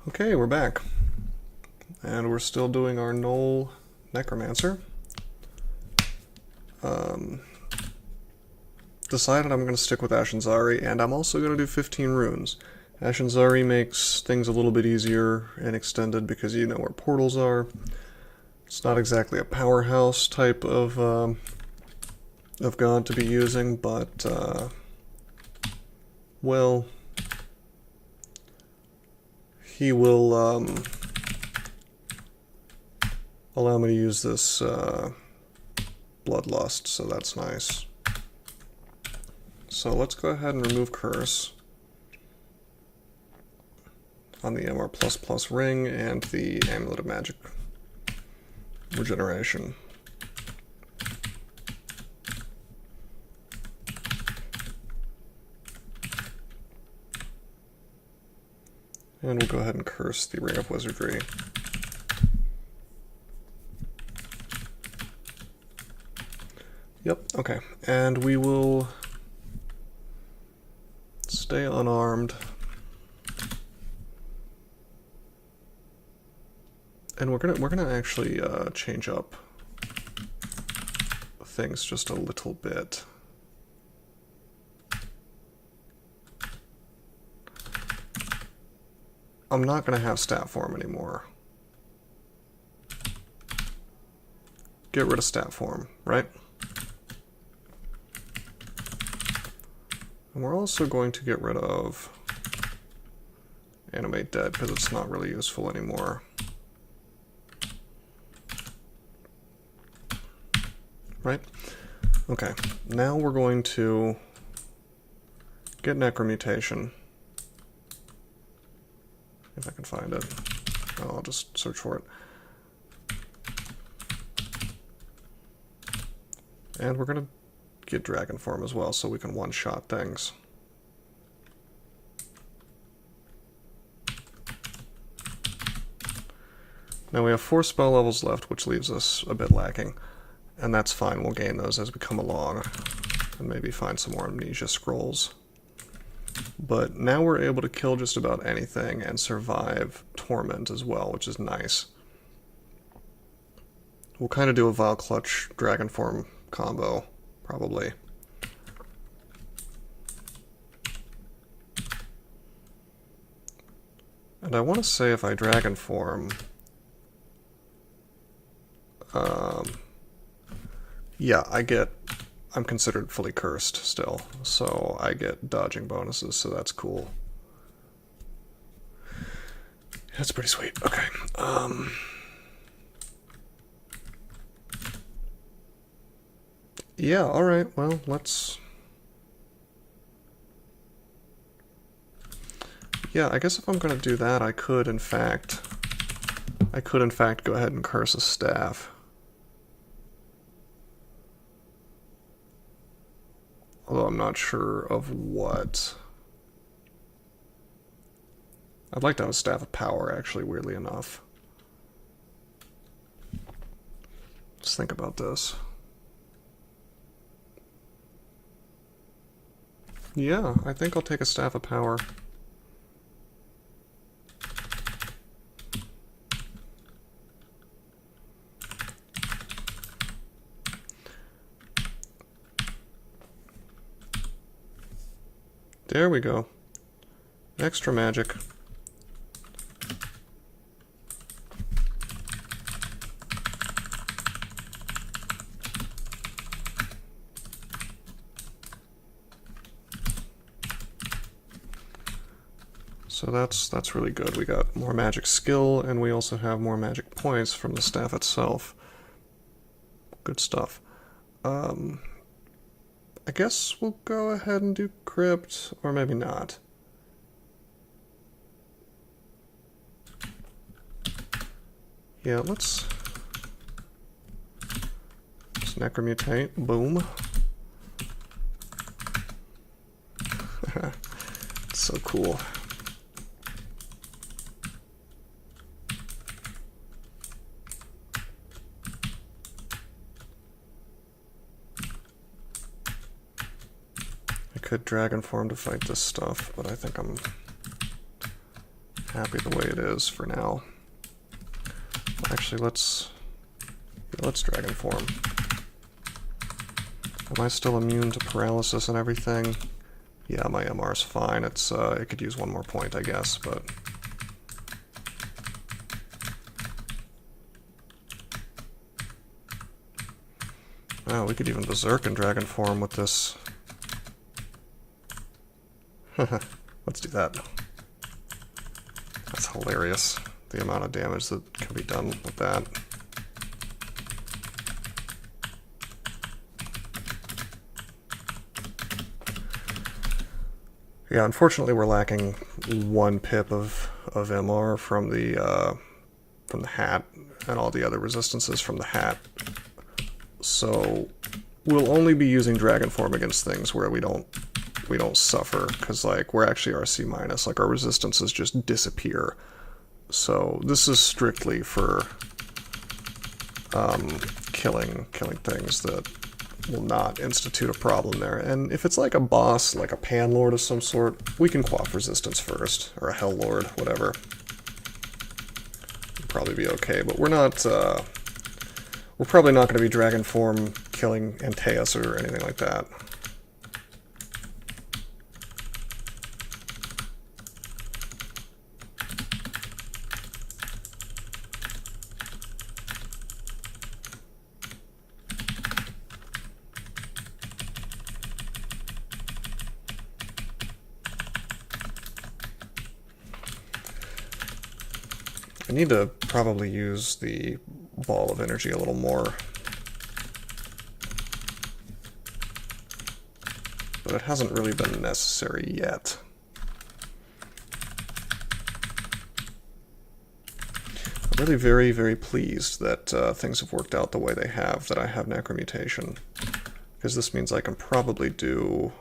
Okay, we're back. And we're still doing our Gnoll Necromancer. Decided I'm going to stick with Ashenzari, and I'm also going to do 15 runes. Ashenzari makes things a little bit easier and extended because you know where portals are. It's not exactly a powerhouse type of god to be using, but, well, he will allow me to use this Bloodlust, so that's nice. So let's go ahead and remove Curse on the MR++ ring and the Amulet of Magic Regeneration. And we'll go ahead and curse the Ring of Wizardry. Yep, okay. And we will stay unarmed. And we're gonna actually change up things just a little bit. I'm not gonna have stat form anymore. Get rid of stat form, right? And we're also going to get rid of Animate Dead because it's not really useful anymore. Right? Okay, now we're going to get Necromutation. If I can find it. Oh, I'll just search for it. And we're going to get Dragon Form as well, so we can one-shot things. Now we have 4 spell levels left, which leaves us a bit lacking. And that's fine, we'll gain those as we come along. And maybe find some more Amnesia Scrolls. But now we're able to kill just about anything and survive Torment as well, which is nice. We'll kind of do a Vile Clutch Dragon Form combo, probably. And I want to say if I Dragon Form... yeah, I'm considered fully cursed still, so I get dodging bonuses, so that's cool. That's pretty sweet. Okay. Yeah, alright, well, let's... Yeah, I guess if I'm gonna do that, I could in fact go ahead and curse a staff. Although I'm not sure of what. I'd like to have a Staff of Power, actually, weirdly enough. Let's think about this. Yeah, I think I'll take a Staff of Power. There we go. Extra magic. So that's really good. We got more magic skill, and we also have more magic points from the staff itself. Good stuff. I guess we'll go ahead and do Crypt, or maybe not. Yeah, let's Necromutate. Boom. It's so cool. Could Dragon Form to fight this stuff, but I think I'm happy the way it is for now. Actually, let's Dragon Form. Am I still immune to paralysis and everything? Yeah, my MR's fine. It's it could use one more point, I guess, but oh, we could even Berserk in Dragon Form with this. Let's do that. That's hilarious, the amount of damage that can be done with that. Yeah, unfortunately we're lacking 1 pip of MR from the hat and all the other resistances from the hat. So we'll only be using Dragon Form against things where we don't suffer, because like we're actually RC minus, like our resistances just disappear. So this is strictly for killing things that will not institute a problem there. And if it's like a boss, like a Pan Lord of some sort, we can quaff resistance first, or a Hell Lord, whatever. We'll probably be okay, but we're not. We're probably not going to be Dragon Form killing Antaeus or anything like that. I need to probably use the ball of energy a little more. But it hasn't really been necessary yet. I'm really very, very pleased that things have worked out the way they have, that I have Necromutation. Because this means I can probably do...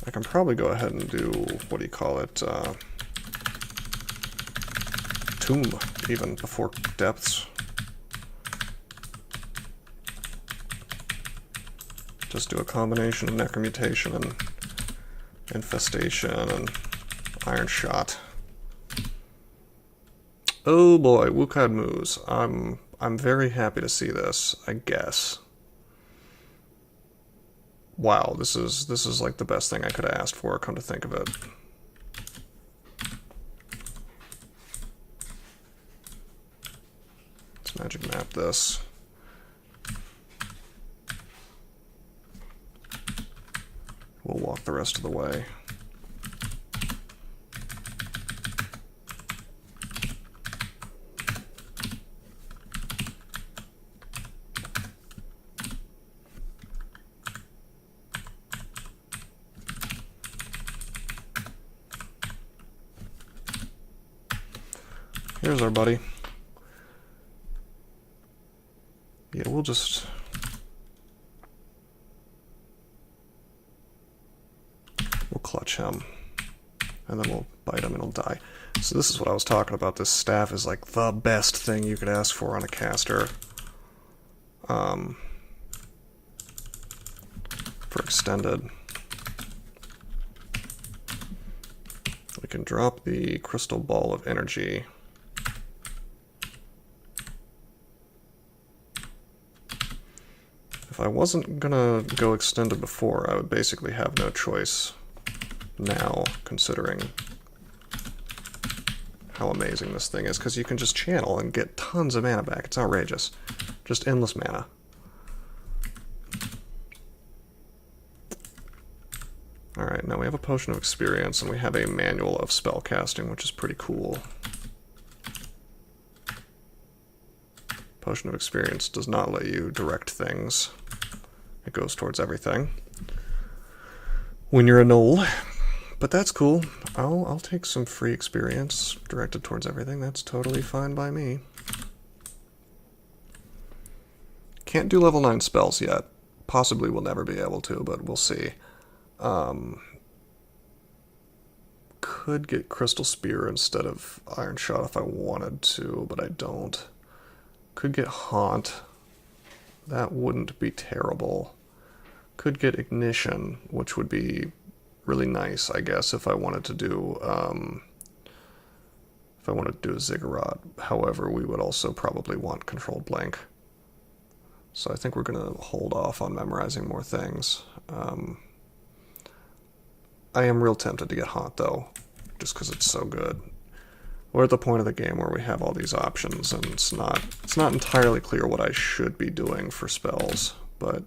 I can probably go ahead and do, what do you call it, Tomb, even before Depths. Just do a combination of Necromutation and Infestation and Iron Shot. Oh boy, Wukad Moose. I'm very happy to see this, I guess. Wow, this is like the best thing I could have asked for, come to think of it. Let's magic map this. We'll walk the rest of the way. Here's our buddy. Yeah, we'll just... we'll clutch him. And then we'll bite him and he'll die. So this is what I was talking about. This staff is like the best thing you could ask for on a caster. For extended. We can drop the crystal ball of energy. If I wasn't gonna go extended before, I would basically have no choice now, considering how amazing this thing is, because you can just channel and get tons of mana back. It's outrageous. Just endless mana. Alright, now we have a Potion of Experience, and we have a Manual of Spellcasting, which is pretty cool. Potion of Experience does not let you direct things. It goes towards everything. When you're a Gnoll. But that's cool. I'll take some free experience directed towards everything. That's totally fine by me. Can't do level 9 spells yet. Possibly we'll never be able to, but we'll see. Could get Crystal Spear instead of Iron Shot if I wanted to, but I don't. Could get Haunt. That wouldn't be terrible. Could get Ignition, which would be really nice, I guess, if I wanted to do if I wanted to do a Ziggurat. However, we would also probably want controlled blink. So I think we're going to hold off on memorizing more things. I am real tempted to get Haunt, though, just because it's so good. We're at the point of the game where we have all these options, and it's not entirely clear what I should be doing for spells, but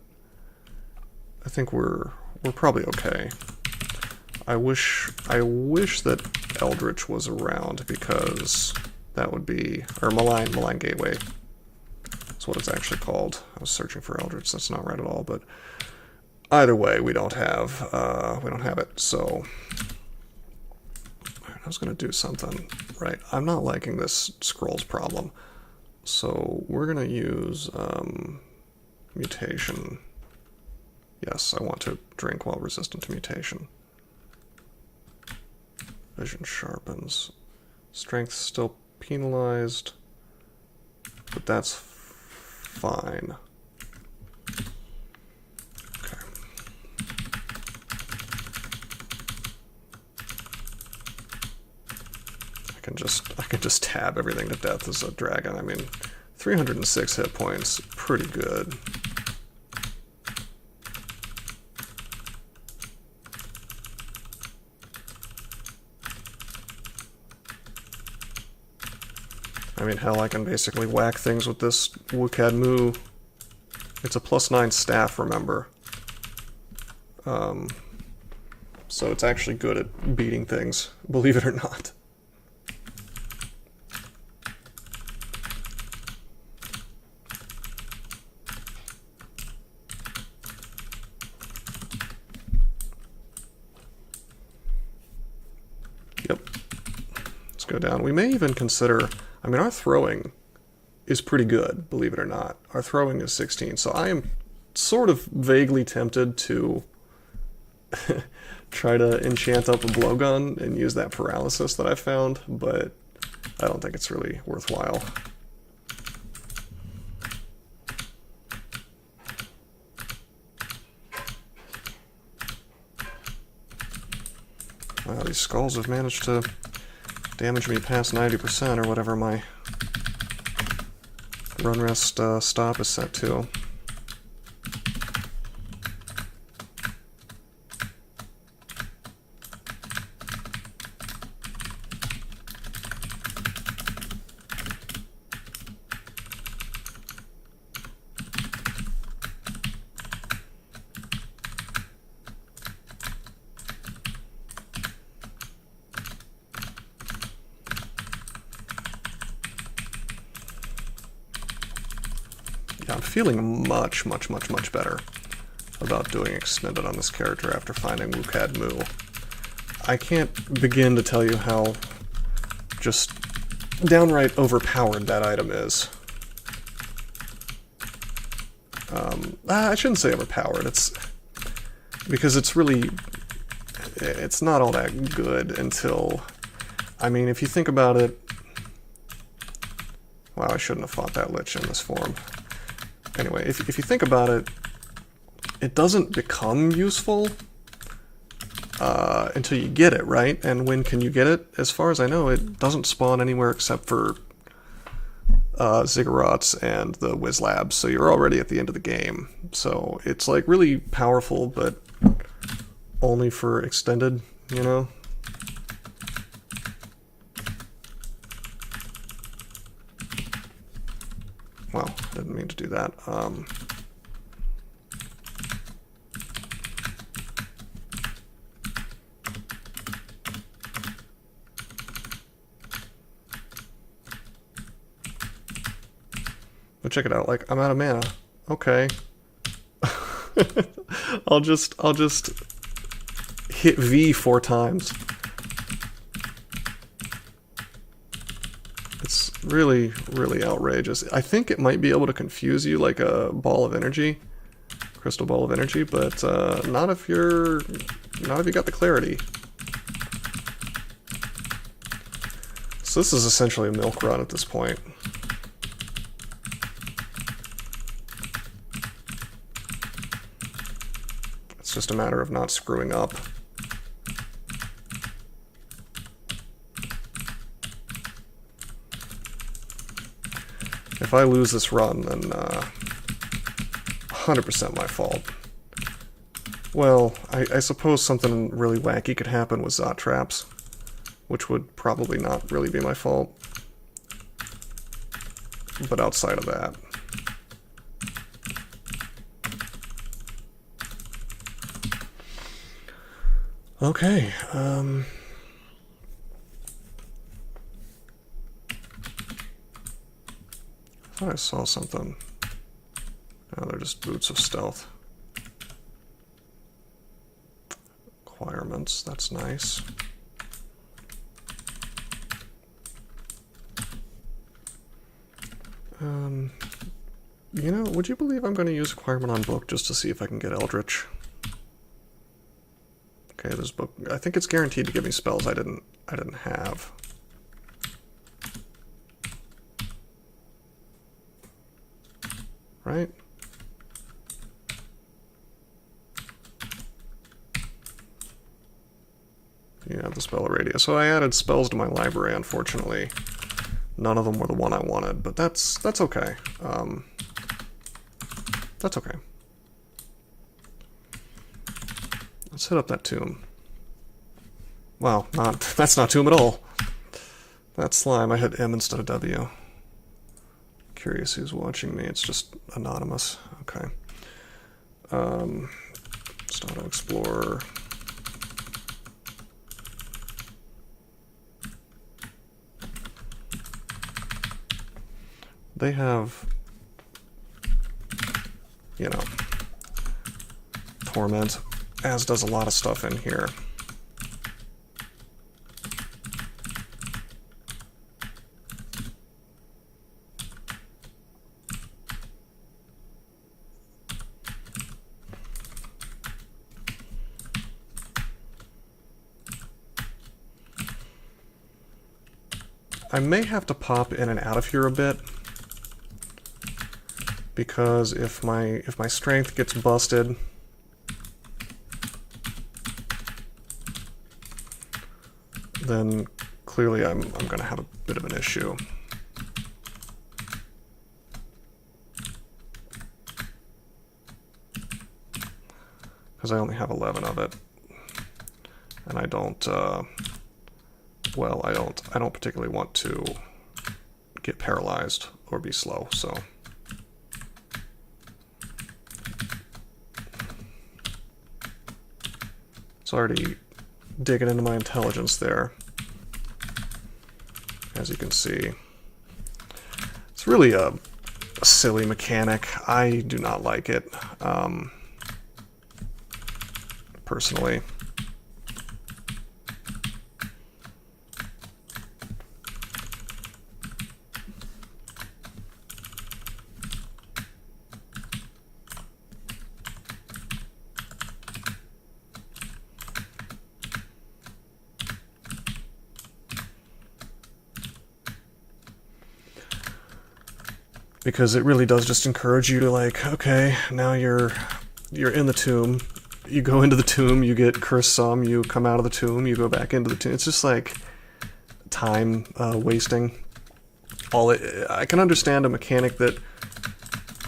I think we're probably okay. I wish that Eldritch was around, because that would be, or Malign Gateway. That's what it's actually called. I was searching for Eldritch. That's not right at all, but either way, we don't have it. So I was going to do something. Right, I'm not liking this scrolls problem. So we're going to use mutation. Yes, I want to drink while resistant to mutation. Vision sharpens. Strength still penalized, but that's fine. Okay. I can just tab everything to death as a dragon. I mean, 306 hit points, pretty good. I mean, hell, I can basically whack things with this Wukadmu. It's a +9 staff, remember. So it's actually good at beating things, believe it or not. Yep. Let's go down. We may even consider... I mean, our throwing is pretty good, believe it or not. Our throwing is 16, so I am sort of vaguely tempted to try to enchant up a blowgun and use that paralysis that I found, but I don't think it's really worthwhile. Wow, these skulls have managed to damage me past 90% or whatever my run rest stop is set to. I'm feeling much better about doing extended on this character after finding Wukadmu. I can't begin to tell you how just downright overpowered that item is. I shouldn't say overpowered, it's because it's not all that good until, I mean, if you think about it, wow, I shouldn't have fought that Lich in this form. Anyway, if you think about it, it doesn't become useful until you get it, right? And when can you get it? As far as I know, it doesn't spawn anywhere except for Ziggurats and the Wiz Labs, so you're already at the end of the game. So it's like really powerful, but only for extended, you know? Wow, didn't mean to do that. But check it out, like, I'm out of mana. Okay. I'll just hit V 4 times. It's really outrageous. I think it might be able to confuse you like a ball of energy, crystal ball of energy, but not if you got the clarity. So this is essentially a milk run at this point. It's just a matter of not screwing up. If I lose this run, then 100% my fault. Well, I suppose something really wacky could happen with Zot traps, which would probably not really be my fault. But outside of that... Okay, I thought I saw something. Oh, they're just boots of stealth. Requirements, that's nice. You know, would you believe I'm going to use Acquirement on book just to see if I can get Eldritch? Okay, this book, I think it's guaranteed to give me spells I didn't have. Right? Yeah, the spell radius. So I added spells to my library, unfortunately. None of them were the one I wanted, but that's okay. That's okay. Let's hit up that tomb. Wow, that's not tomb at all. That slime, I hit M instead of W. Curious who's watching me, it's just anonymous. Okay. Just auto explore. They have, you know, Torment, as does a lot of stuff in here. I may have to pop in and out of here a bit, because if my strength gets busted, then clearly I'm going to have a bit of an issue. Because I only have 11 of it, and I don't. Well, I don't particularly want to get paralyzed or be slow, so. It's already digging into my intelligence there, as you can see. It's really a silly mechanic. I do not like it, personally. Because it really does just encourage you to, like, okay, now you're in the tomb, you go into the tomb, you get cursed some, you come out of the tomb, you go back into the tomb. It's just like time wasting. I can understand a mechanic that,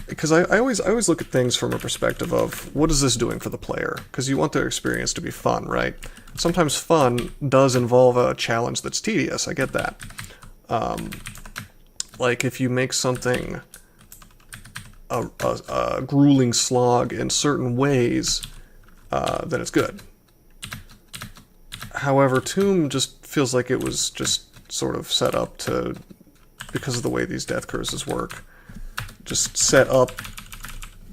because I always look at things from a perspective of what is this doing for the player? Because you want their experience to be fun, right? Sometimes fun does involve a challenge that's tedious. I get that. Like if you make something a grueling slog in certain ways, then it's good. However, Tomb just feels like it was just sort of set up to, because of the way these death curses work, just set up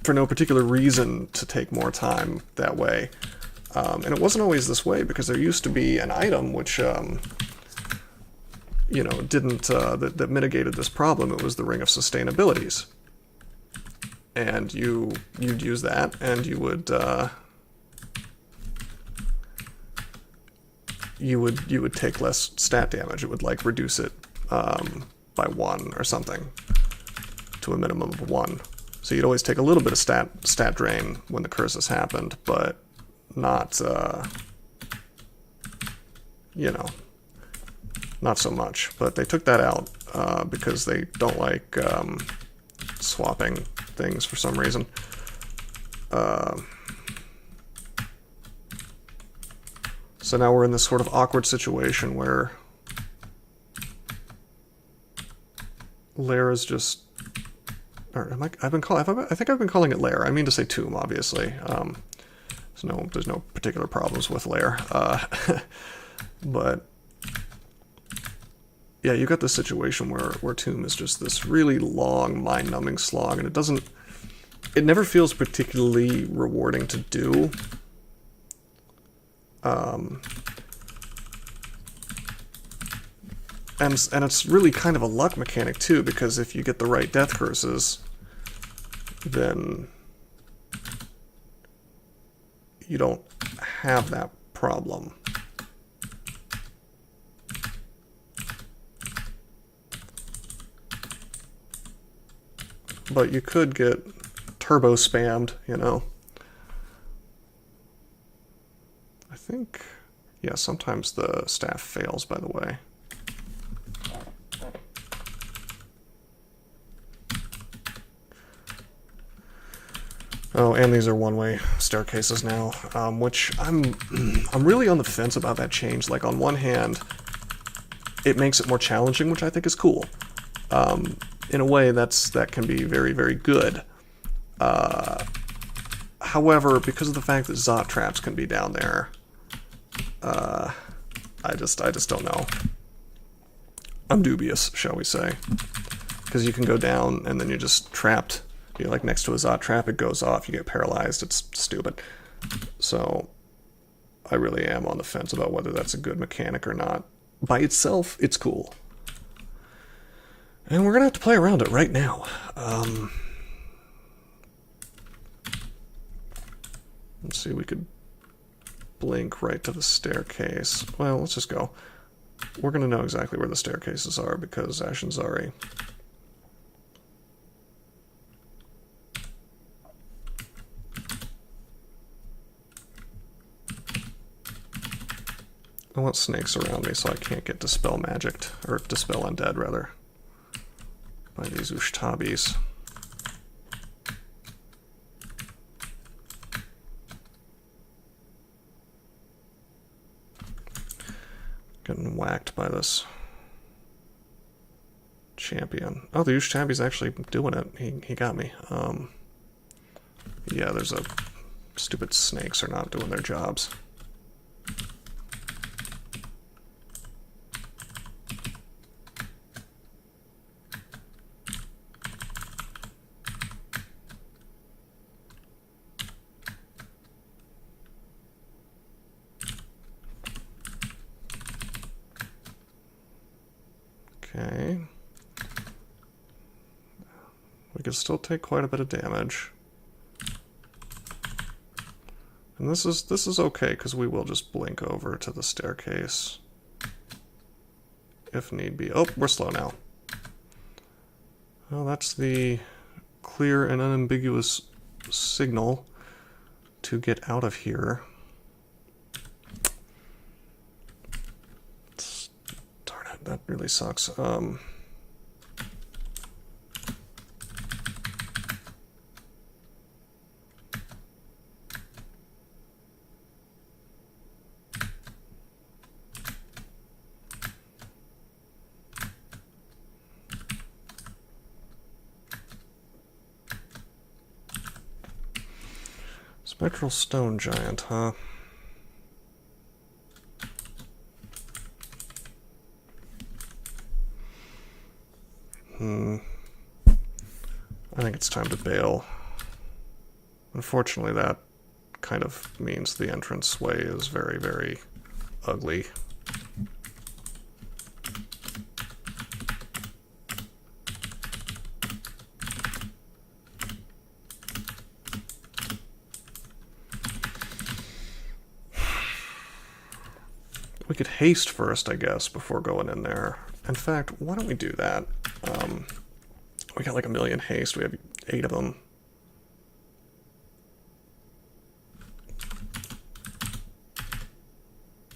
for no particular reason to take more time that way. And it wasn't always this way, because there used to be an item which, you know, didn't, that mitigated this problem. It was the Ring of Sustainabilities. And you'd use that, and you would take less stat damage. It would, like, reduce it by 1 or something, to a minimum of 1. So you'd always take a little bit of stat drain when the curses happened, but not, you know, not so much. But they took that out because they don't like swapping things for some reason. So now we're in this sort of awkward situation where lair is just, or I think I've been calling it lair. I mean to say tomb, obviously. There's no particular problems with lair. But yeah, you got this situation where tomb is just this really long, mind-numbing slog, and it never feels particularly rewarding to do. And it's really kind of a luck mechanic too, because if you get the right death curses, then you don't have that problem. But you could get turbo spammed, you know. I think, yeah, sometimes the staff fails, by the way. Oh, and these are one-way staircases now, which I'm really on the fence about that change. Like, on one hand, it makes it more challenging, which I think is cool. In a way, that can be very, very good. However, because of the fact that Zot traps can be down there, I just don't know. I'm dubious, shall we say. Because you can go down and then you're just trapped. You're like next to a Zot trap, it goes off, you get paralyzed, it's stupid. So I really am on the fence about whether that's a good mechanic or not. By itself, it's cool. And we're gonna have to play around it right now. Let's see, we could blink right to the staircase. Well, let's just go. We're gonna know exactly where the staircases are because Ashenzari. I want snakes around me so I can't get dispel magicked, or dispel undead rather, by these Ushtabis. Getting whacked by this champion. Oh, the Ushtabi's actually doing it. He got me. Yeah, there's a stupid snakes are not doing their jobs. Okay. We can still take quite a bit of damage. And this is okay, because we will just blink over to the staircase if need be. Oh, we're slow now. Well, that's the clear and unambiguous signal to get out of here. Darn it, that really sucks. Spectral Stone Giant, huh? I think it's time to bail. Unfortunately, that kind of means the entranceway is very, very ugly. We could haste first, I guess, before going in there. In fact, why don't we do that? We got like 1,000,000 haste. We have 8 of them.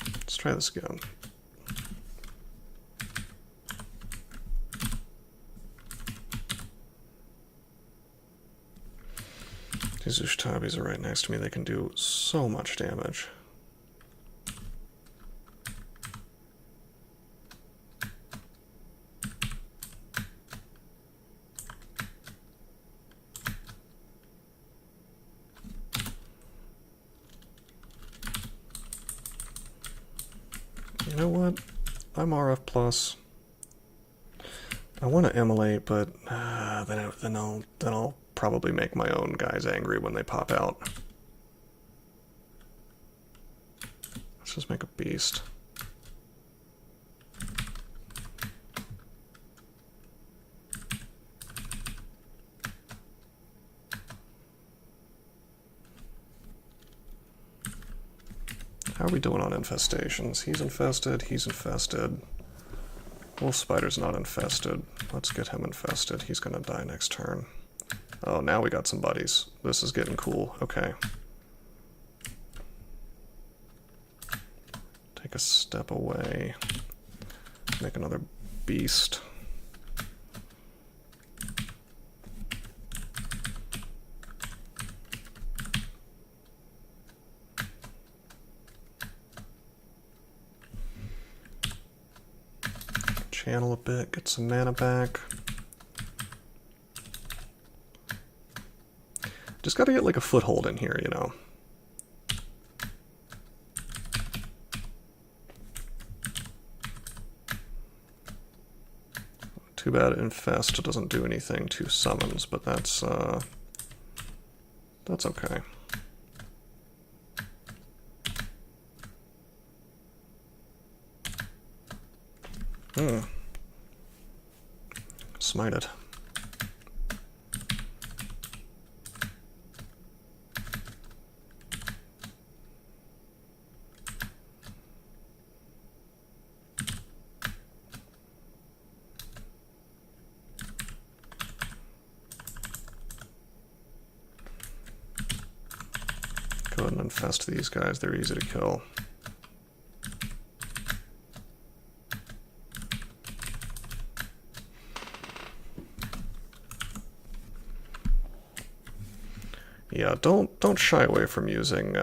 Let's try this again. These Ushtabis are right next to me. They can do so much damage. You know what? I'm RF plus. I want to immolate, but then I'll probably make my own guys angry when they pop out. Let's just make a beast. How are we doing on infestations? He's infested, he's infested. Wolf Spider's not infested. Let's get him infested. He's gonna die next turn. Oh, now we got some buddies. This is getting cool. Okay. Take a step away. Make another beast. Channel a bit, get some mana back. Just gotta get like a foothold in here, you know. Too bad Infest doesn't do anything to summons, but that's okay. Smite it. Go ahead and infest these guys, they're easy to kill. Yeah, don't shy away from using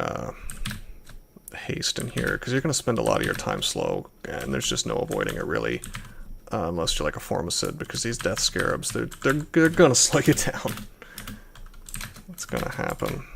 haste in here, because you're going to spend a lot of your time slow, and there's just no avoiding it really, unless you're like a Formicid, because these Death Scarabs, they're going to slow you down. It's going to happen.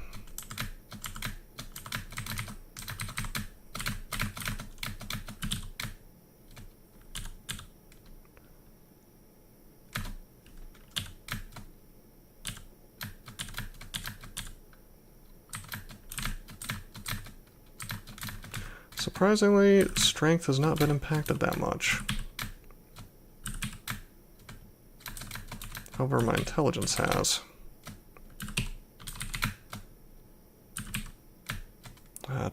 Surprisingly, strength has not been impacted that much. However, my intelligence has.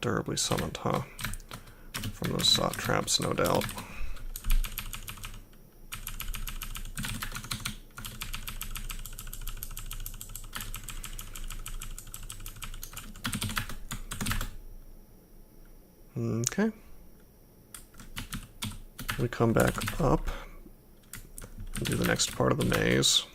Durably summoned, huh? From those soft traps, no doubt. Okay. We come back up and do the next part of the maze.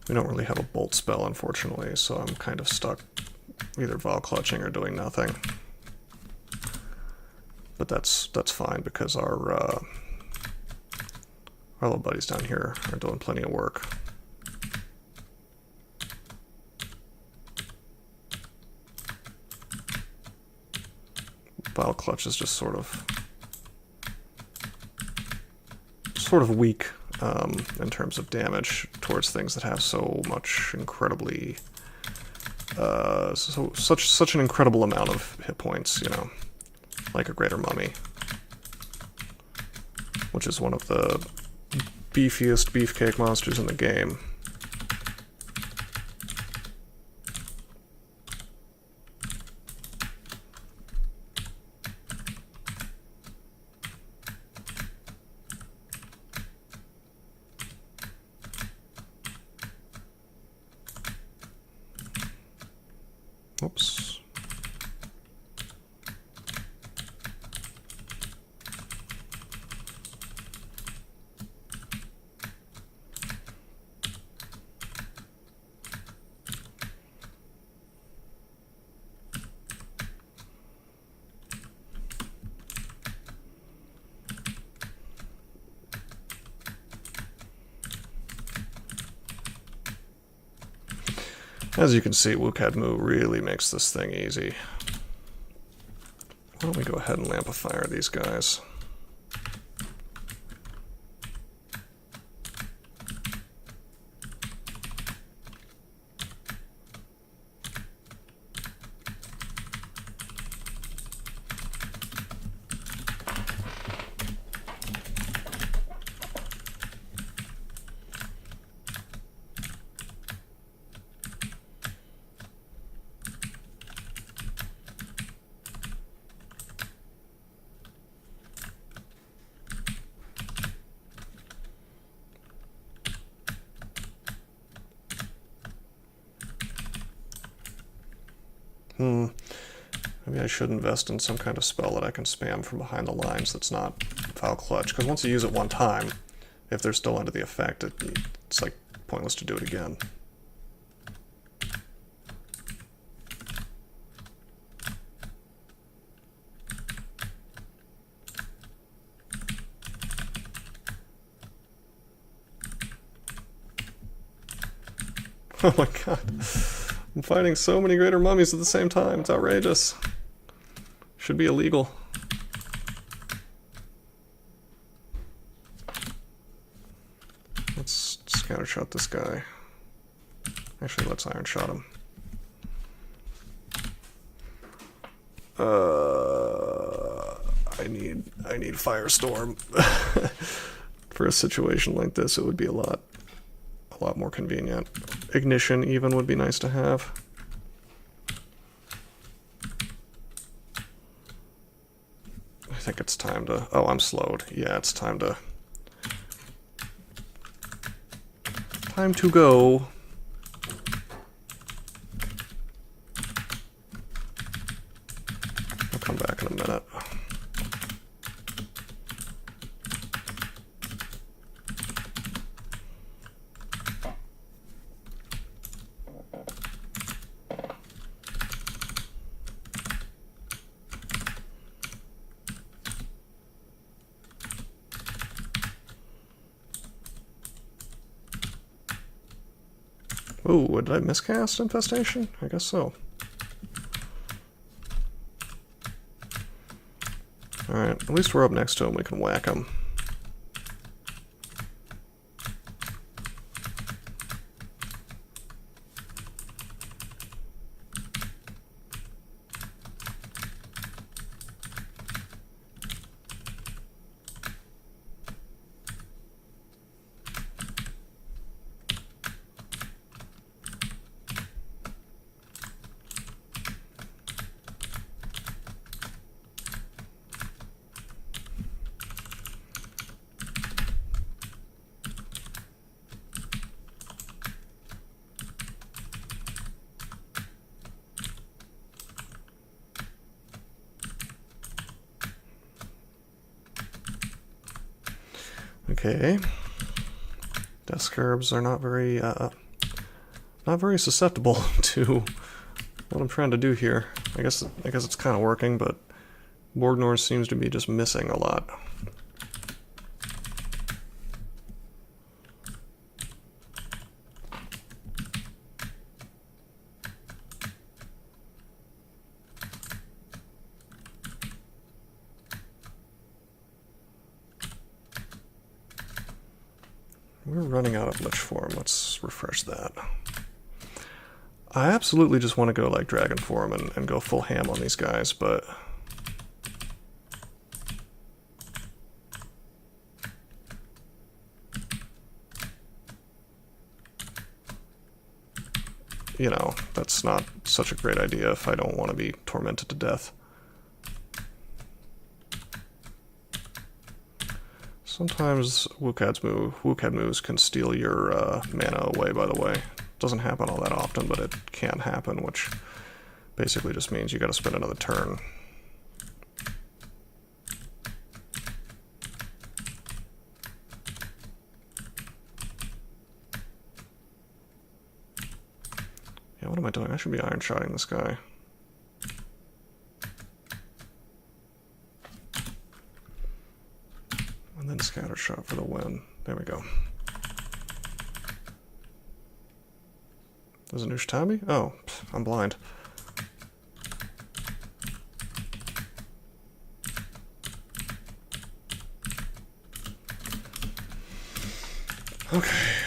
We don't really have a bolt spell, unfortunately, so I'm kind of stuck either Vol Clutching or doing nothing. But that's fine, because our little buddies down here are doing plenty of work. Vol Clutch is just sort of weak in terms of damage towards things that have so much incredibly such an incredible amount of hit points, you know, like a Greater Mummy, which is one of the beefiest beefcake monsters in the game. Oops. As you can see, WCAD really makes this thing easy. Why don't we go ahead and lamplifier these guys? Maybe I should invest in some kind of spell that I can spam from behind the lines that's not Foul Clutch, because once you use it one time, if they're still under the effect, it's like pointless to do it again. Oh my god. I'm fighting so many greater mummies at the same time. It's outrageous. Should be illegal. Let's scattershot this guy. Actually, let's iron shot him. I need Firestorm. For a situation like this, it would be a lot more convenient. Ignition even would be nice to have. I think it's time to... Oh, I'm slowed. Yeah, it's time to... Time to go. I'll come back in a minute. Oh, did I miscast Infestation? I guess so. Alright, at least we're up next to him, we can whack him. Okay. Desk herbs are not very susceptible to what I'm trying to do here. I guess it's kind of working, but Borgnor seems to be just missing a lot. We're running out of Lich Form. Let's refresh that. I absolutely just want to go like Dragon Form and go full ham on these guys, but... You know, that's not such a great idea if I don't want to be tormented to death. Sometimes WCAD moves can steal your mana away, by the way. Doesn't happen all that often, but it can happen, which basically just means you gotta spend another turn. Yeah, what am I doing? I should be iron shotting this guy. And then scatter shot for the win. There we go. There's a Nushtabi? Oh, I'm blind.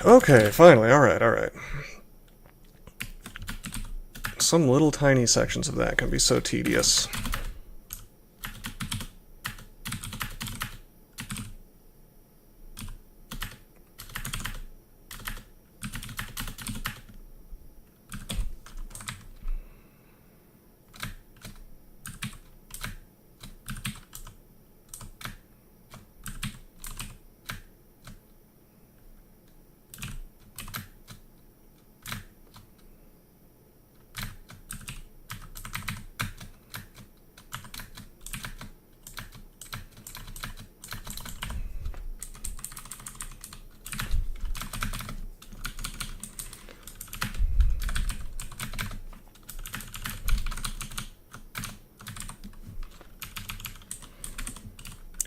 Okay, finally, alright. Some little tiny sections of that can be so tedious.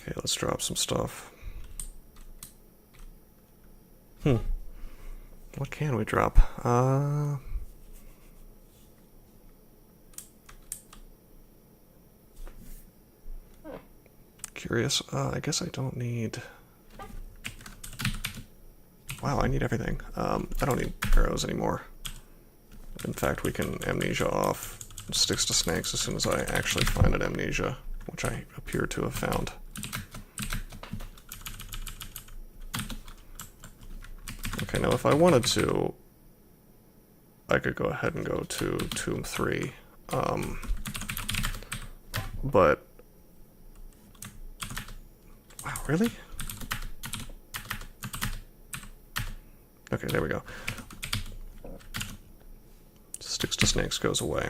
Okay, let's drop some stuff. What can we drop? Curious. I guess I don't need... Wow, I need everything. I don't need arrows anymore. In fact, we can amnesia off sticks to snakes as soon as I actually find an amnesia, which I appear to have found. Okay, now if I wanted to, I could go ahead and go to Tomb 3, but... Wow, really? Okay, there we go. Sticks to snakes goes away.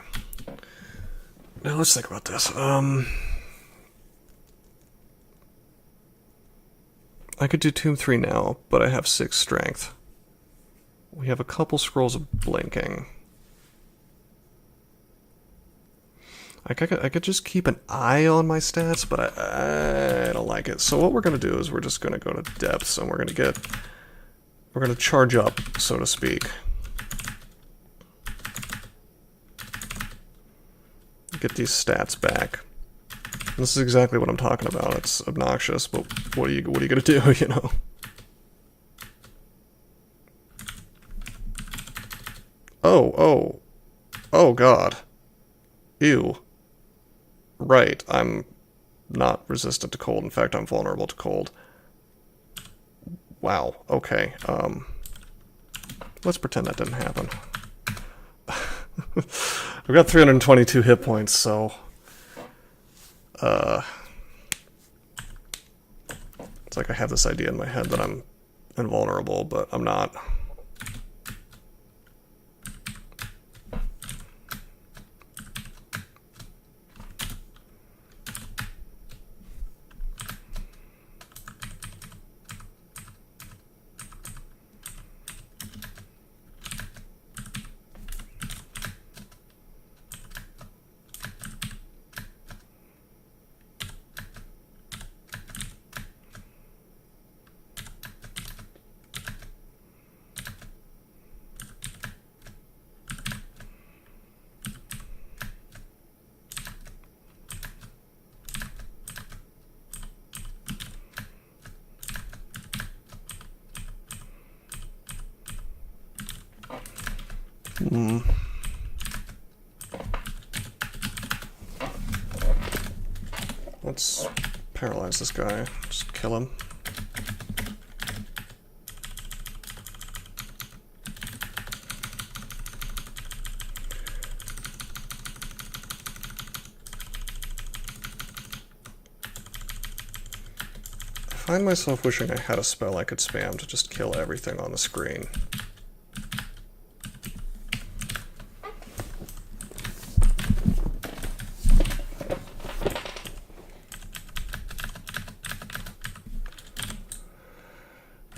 Now let's think about this. I could do Tomb 3 now, but I have 6 strength. We have a couple scrolls of blinking. I could just keep an eye on my stats, but I don't like it. So what we're going to do is we're just going to go to depths, and we're going to charge up, so to speak. Get these stats back. And this is exactly what I'm talking about. It's obnoxious, but what are you gonna do, you know? Oh god. Ew. Right, I'm not resistant to cold. In fact, I'm vulnerable to cold. Wow, okay. Let's pretend that didn't happen. I've got 322 hit points, so... it's like I have this idea in my head that I'm invulnerable, but I'm not. Let's paralyze this guy. Just kill him. I find myself wishing I had a spell I could spam to just kill everything on the screen.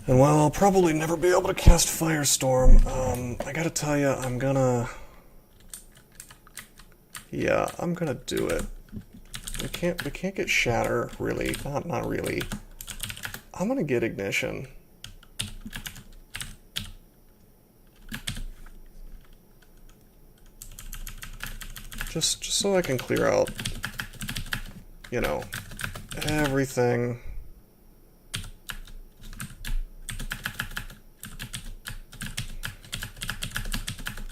And while I'll probably never be able to cast Firestorm, I gotta tell you, yeah, I'm gonna do it. We can't get Shatter, really. Not really. I'm gonna get Ignition. Just so I can clear out, you know, everything.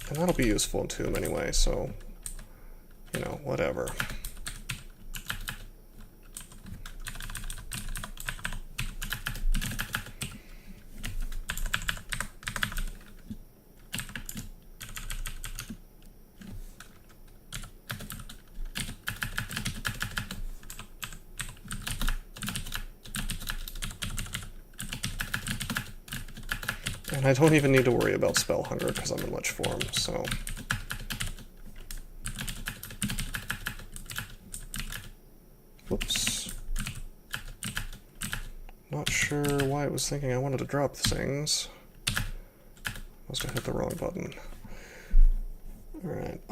And that'll be useful in Tomb anyway, so, you know, whatever. And I don't even need to worry about Spell Hunger because I'm in Lich form, so... Whoops. Not sure why it was thinking I wanted to drop things. Must have hit the wrong button. Alright,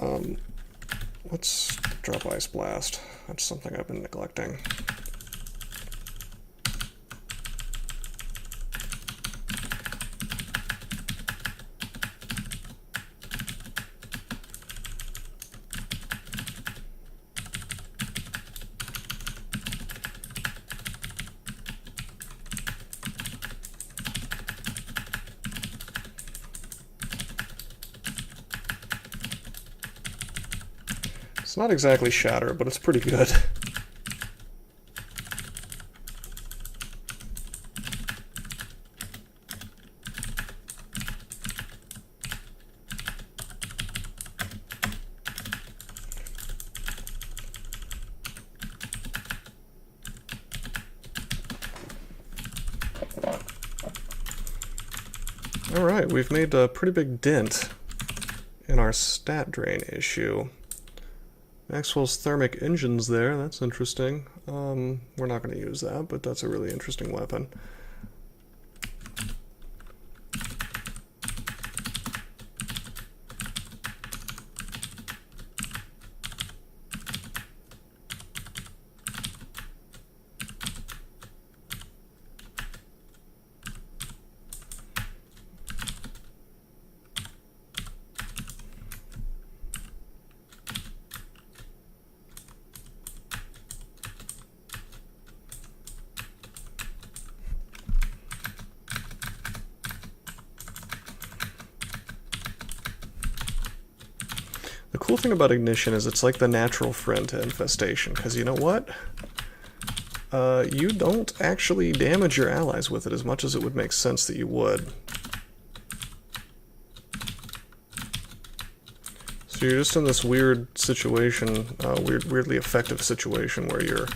let's drop Ice Blast. That's something I've been neglecting. It's not exactly Shatter, but it's pretty good. Alright, we've made a pretty big dent in our stat drain issue. Maxwell's thermic engine's there, that's interesting. We're not going to use that, but that's a really interesting weapon. The cool thing about Ignition is it's like the natural friend to Infestation, because you know what? You don't actually damage your allies with it as much as it would make sense that you would. So you're just in this weird situation, weirdly effective situation where you're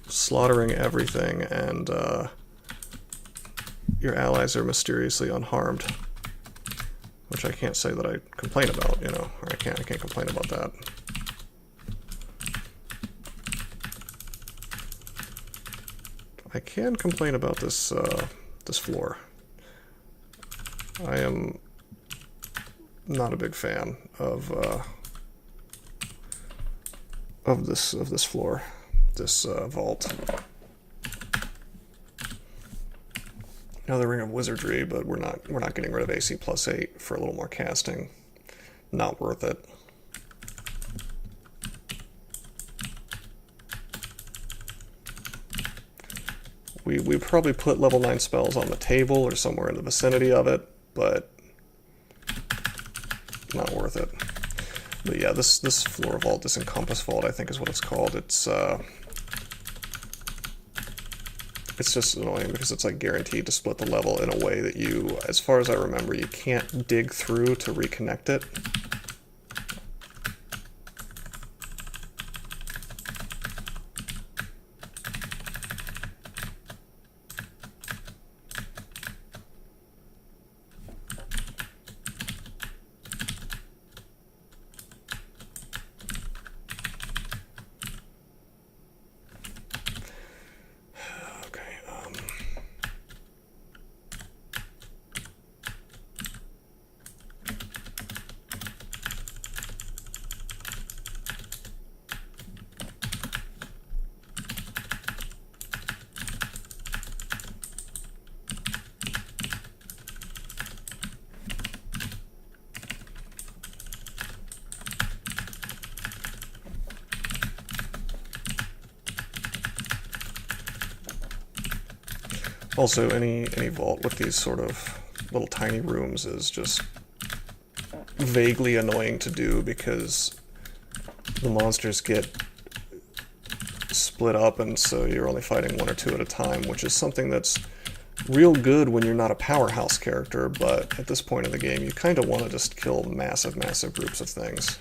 slaughtering everything and your allies are mysteriously unharmed. Which I can't say that I complain about, you know, or I can't complain about that. I can complain about this this floor. I am not a big fan of this floor, this vault. Another Ring of Wizardry, but we're not getting rid of AC +8 for a little more casting. Not worth it. We probably put level 9 spells on the table or somewhere in the vicinity of it, but not worth it. But yeah, this floor vault, this Encompass Vault, I think is what it's called. It's just annoying because it's like guaranteed to split the level in a way that you, as far as I remember, you can't dig through to reconnect it. Also, any vault with these sort of little tiny rooms is just vaguely annoying to do because the monsters get split up, and so you're only fighting one or two at a time, which is something that's real good when you're not a powerhouse character, but at this point in the game you kind of want to just kill massive groups of things.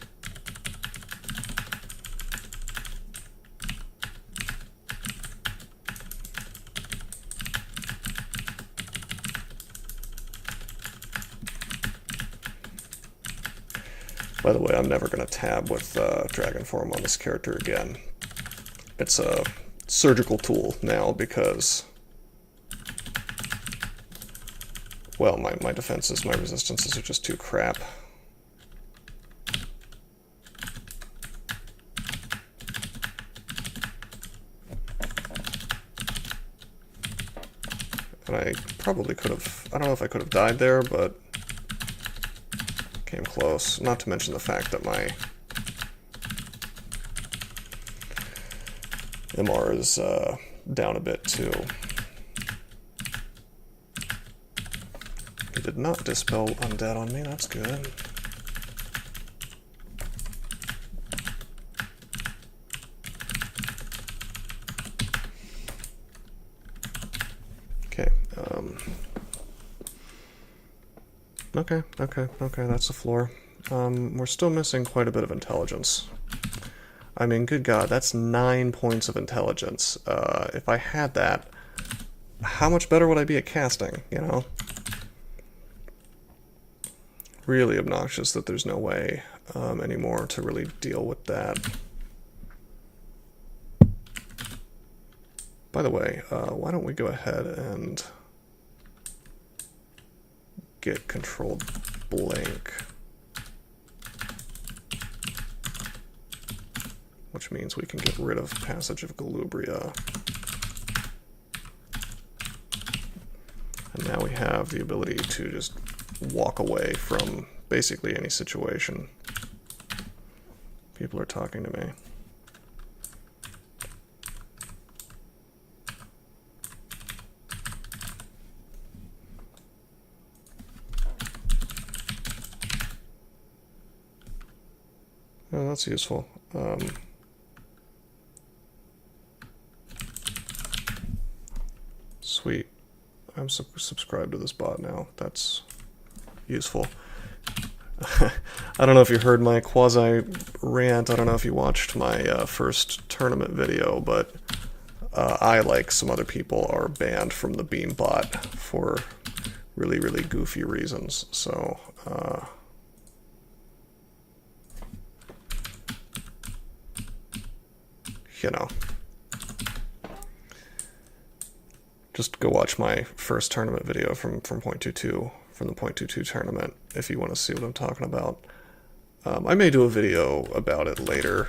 By the way, I'm never going to tab with Dragon Form on this character again. It's a surgical tool now because, well, my defenses, my resistances are just too crap. And I probably could have, I don't know if I could have died there, but came close. Not to mention the fact that my MR is down a bit too. He did not dispel undead on me, that's good. Okay, okay, that's the floor. We're still missing quite a bit of intelligence. I mean, good God, that's 9 points of intelligence. If I had that, how much better would I be at casting, you know? Really obnoxious that there's no way anymore to really deal with that. By the way, why don't we go ahead and get controlled blank, which means we can get rid of Passage of Galubria. And now we have the ability to just walk away from basically any situation. People are talking to me. Oh, that's useful. Sweet. I'm subscribed to this bot now. That's useful. I don't know if you heard my quasi-rant. I don't know if you watched my first tournament video, but I, like some other people, are banned from the Beam bot for really, really goofy reasons. So, you know, just go watch my first tournament video from .22, from the .22 tournament, if you want to see what I'm talking about. I may do a video about it later,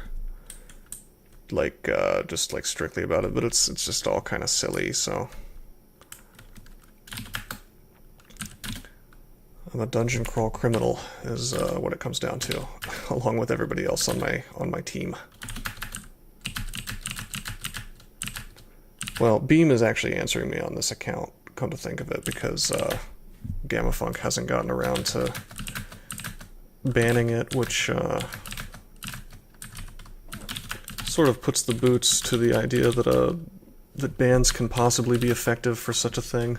like, just like strictly about it, but it's just all kind of silly, so. I'm a dungeon crawl criminal, is what it comes down to, along with everybody else on my team. Well, Beam is actually answering me on this account, come to think of it, because GammaFunk hasn't gotten around to banning it, which sort of puts the boots to the idea that that bans can possibly be effective for such a thing.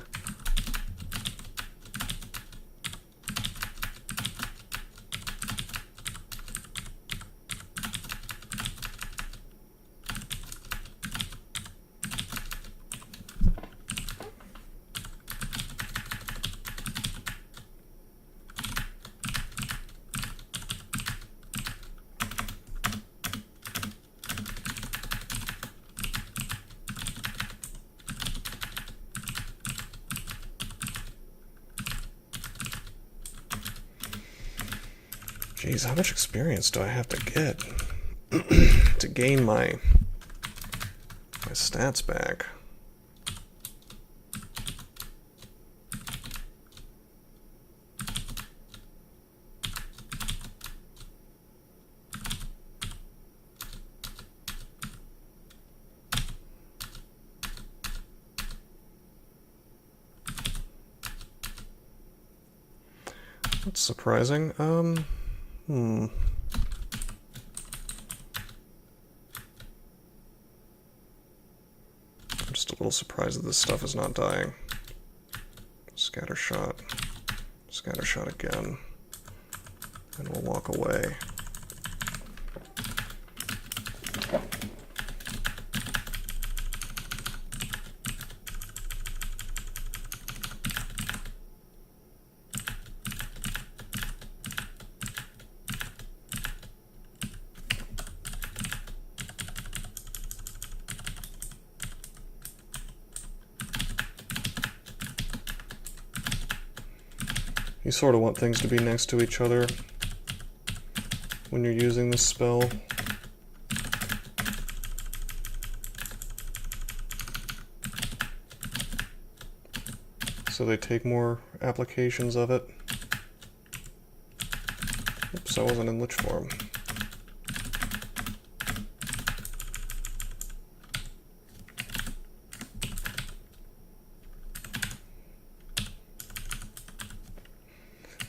Jeez, how much experience do I have to get to gain my stats back? That's surprising. I'm just a little surprised that this stuff is not dying. Scatter shot again, and we'll walk away. You sort of want things to be next to each other when you're using this spell. So they take more applications of it. Oops, I wasn't in Lich form.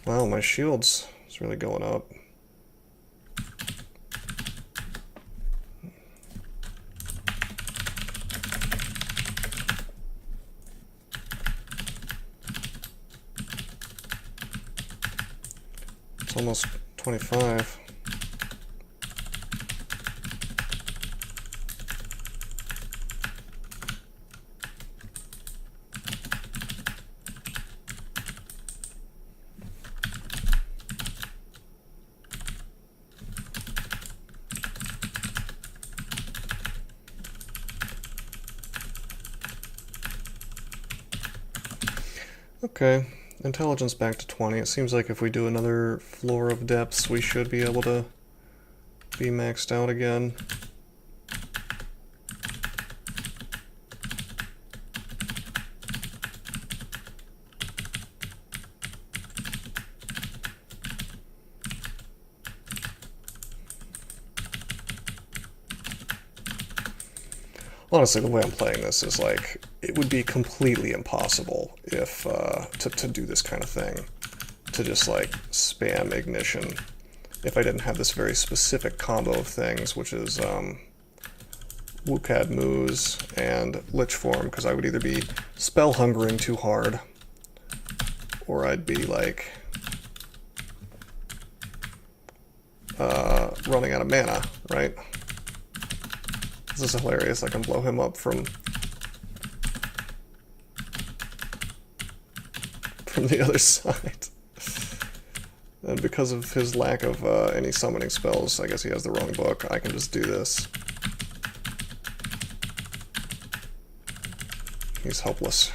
Wow, my shield's is really going up. It's almost 25. Okay, intelligence back to 20. It seems like if we do another floor of depths, we should be able to be maxed out again. Honestly, the way I'm playing this is like, it would be completely impossible if, to do this kind of thing. To just like spam ignition if I didn't have this very specific combo of things, which is Wukad Moose and Lich Form, because I would either be spell hungering too hard, or I'd be like running out of mana, right? This is hilarious. I can blow him up from the other side. And because of his lack of any summoning spells, I guess he has the wrong book, I can just do this. He's helpless.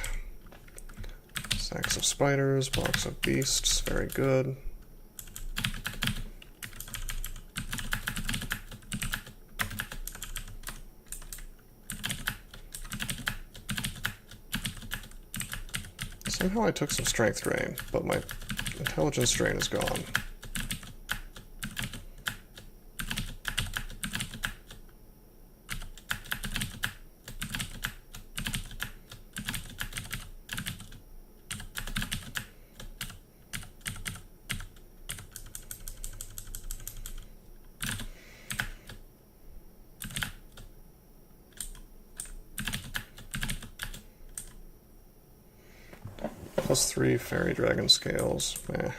Sacks of spiders, box of beasts, very good. Somehow I took some strength drain, but my intelligence drain is gone. +3 fairy dragon scales. Eh.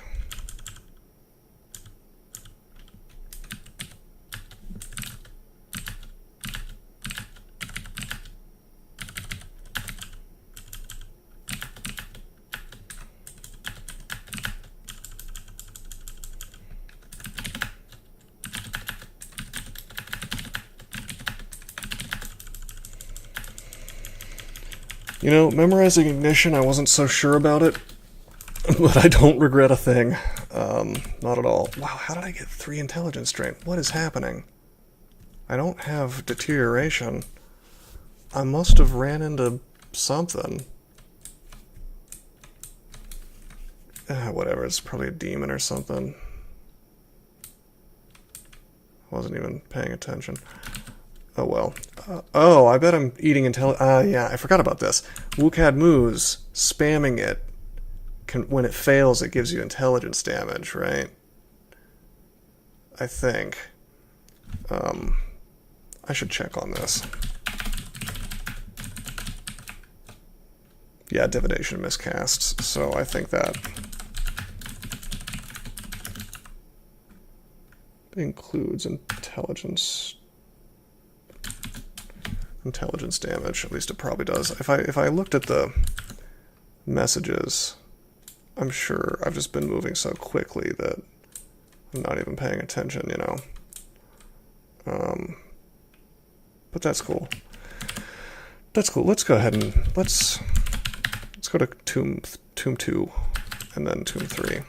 You know, memorizing Ignition, I wasn't so sure about it, but I don't regret a thing. Not at all. Wow, how did I get 3 intelligence drain? What is happening? I don't have deterioration. I must have ran into something. Whatever, it's probably a demon or something. I wasn't even paying attention. Oh well. Oh, I bet I'm eating yeah, I forgot about this. Wukad Moose, spamming it when it fails, it gives you intelligence damage, right? I think. I should check on this. Yeah, divination miscasts, so I think that includes intelligence damage. At least it probably does. If I looked at the messages, I'm sure I've just been moving so quickly that I'm not even paying attention, you know. But that's cool. That's cool. Let's go ahead and let's go to Tomb 2 and then Tomb 3.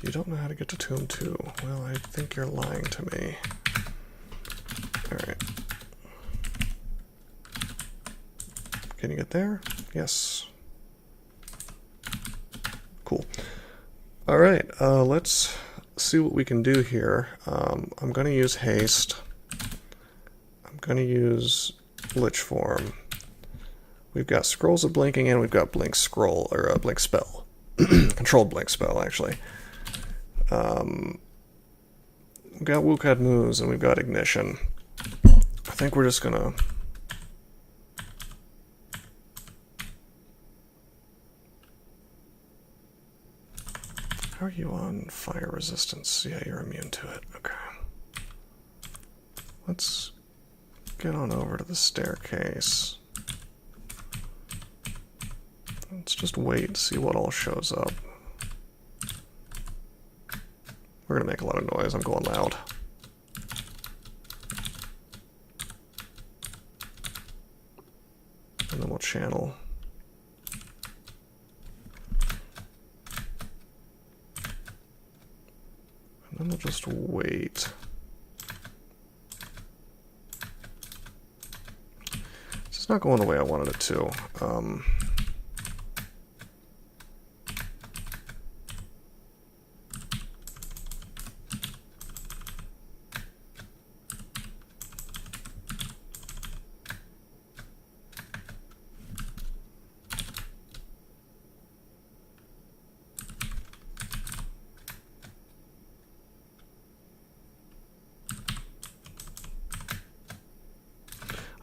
You don't know how to get to Tomb 2. Well, I think you're lying to me. Alright. Can you get there? Yes. Cool. Alright, let's see what we can do here. I'm going to use haste. I'm going to use Lich Form. We've got Scrolls of Blinking and we've got Blink Scroll, or Blink Spell. Controlled Blink Spell, actually. We've got Wukad Moves and we've got Ignition. I think we're just going to... How are you on fire resistance? Yeah, you're immune to it. Okay. Let's get on over to the staircase. Let's just wait and see what all shows up. We're gonna make a lot of noise. I'm going loud. And then we'll channel. And then we'll just wait. It's not going the way I wanted it to.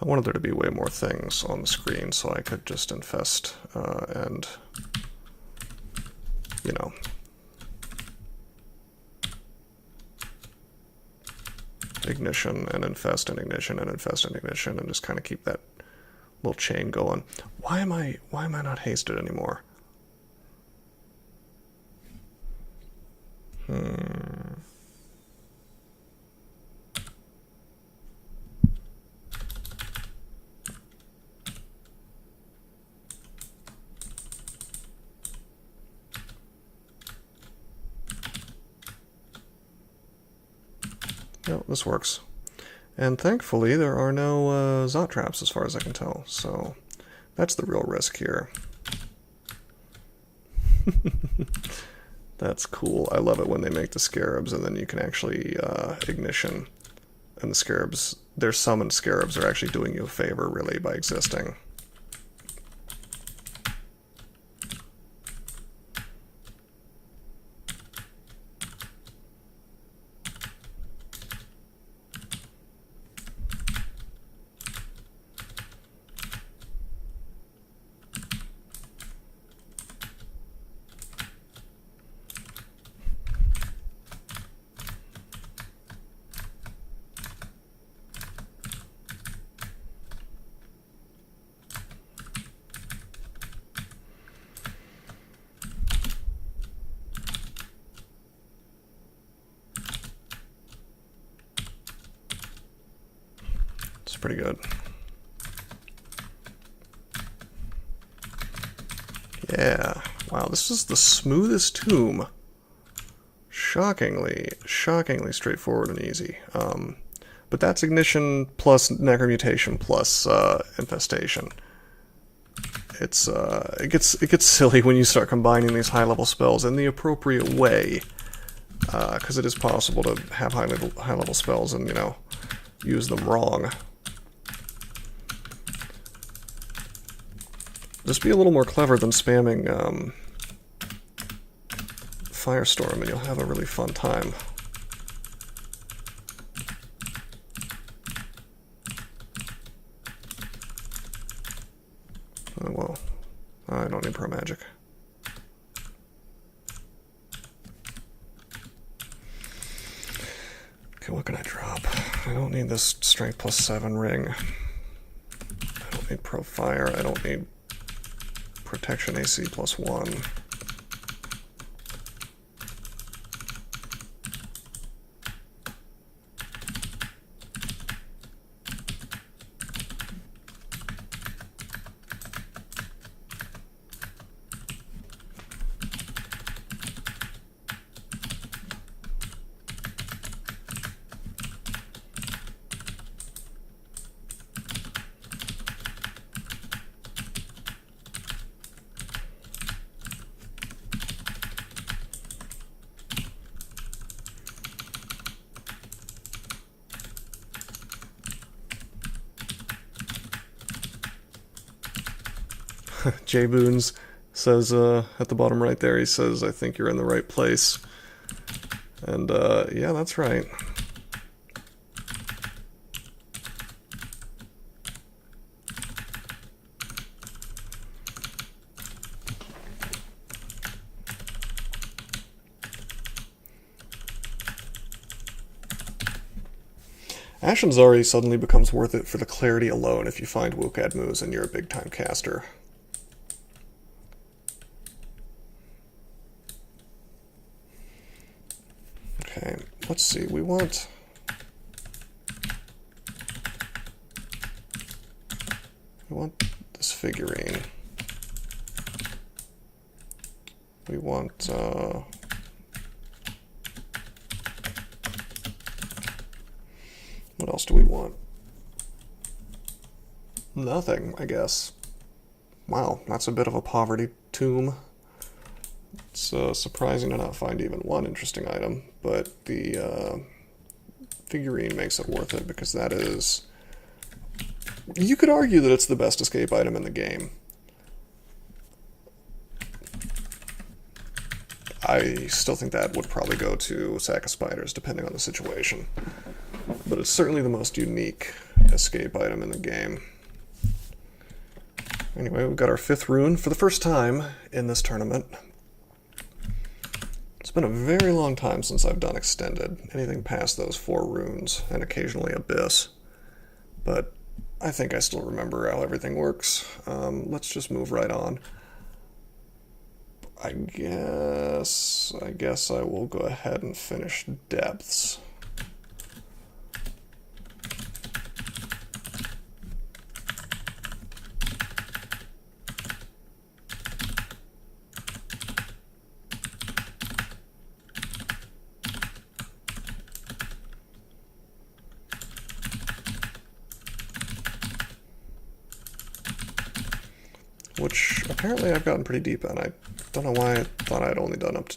I wanted there to be way more things on the screen so I could just infest and, you know, ignition and infest and ignition and infest and ignition and just kind of keep that little chain going. Why am I not hasted anymore? No, this works. And thankfully there are no Zot traps as far as I can tell, so that's the real risk here. That's cool. I love it when they make the scarabs and then you can actually ignition. And the scarabs, their summoned scarabs are actually doing you a favor really by existing. It's pretty good. Yeah. Wow, this is the smoothest tomb. Shockingly straightforward and easy. But that's ignition plus necromutation plus infestation. It gets silly when you start combining these high-level spells in the appropriate way, because it is possible to have high-level spells and, you know, use them wrong. Just be a little more clever than spamming Firestorm, and you'll have a really fun time. Oh, well, I don't need Pro Magic. Okay, what can I drop? I don't need this Strength +7 ring. I don't need Pro Fire. I don't need Protection AC +1. Jay Boons says at the bottom right there, he says, I think you're in the right place. And yeah, that's right. Ashenzari suddenly becomes worth it for the clarity alone if you find Wukad moves and you're a big-time caster. Okay, let's see, we want this figurine. We want what else do we want? Nothing, I guess. Wow, that's a bit of a poverty tomb. It's surprising to not find even one interesting item, but the figurine makes it worth it because that is... You could argue that it's the best escape item in the game. I still think that would probably go to Sack of Spiders, depending on the situation. But it's certainly the most unique escape item in the game. Anyway, we've got our 5th rune for the first time in this tournament. It's been a very long time since I've done Extended, anything past those 4 runes, and occasionally Abyss. But I think I still remember how everything works. Let's just move right on. I guess I will go ahead and finish Depths. Which apparently I've gotten pretty deep in. I don't know why I thought I'd only done up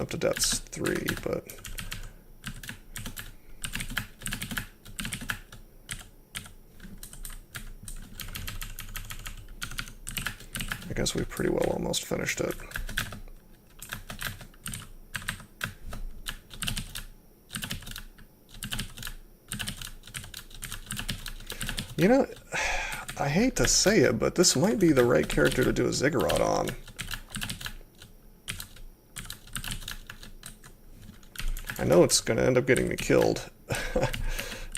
to Depths 3, but I guess we pretty well almost finished it. You know, I hate to say it, but this might be the right character to do a Ziggurat on. I know it's going to end up getting me killed.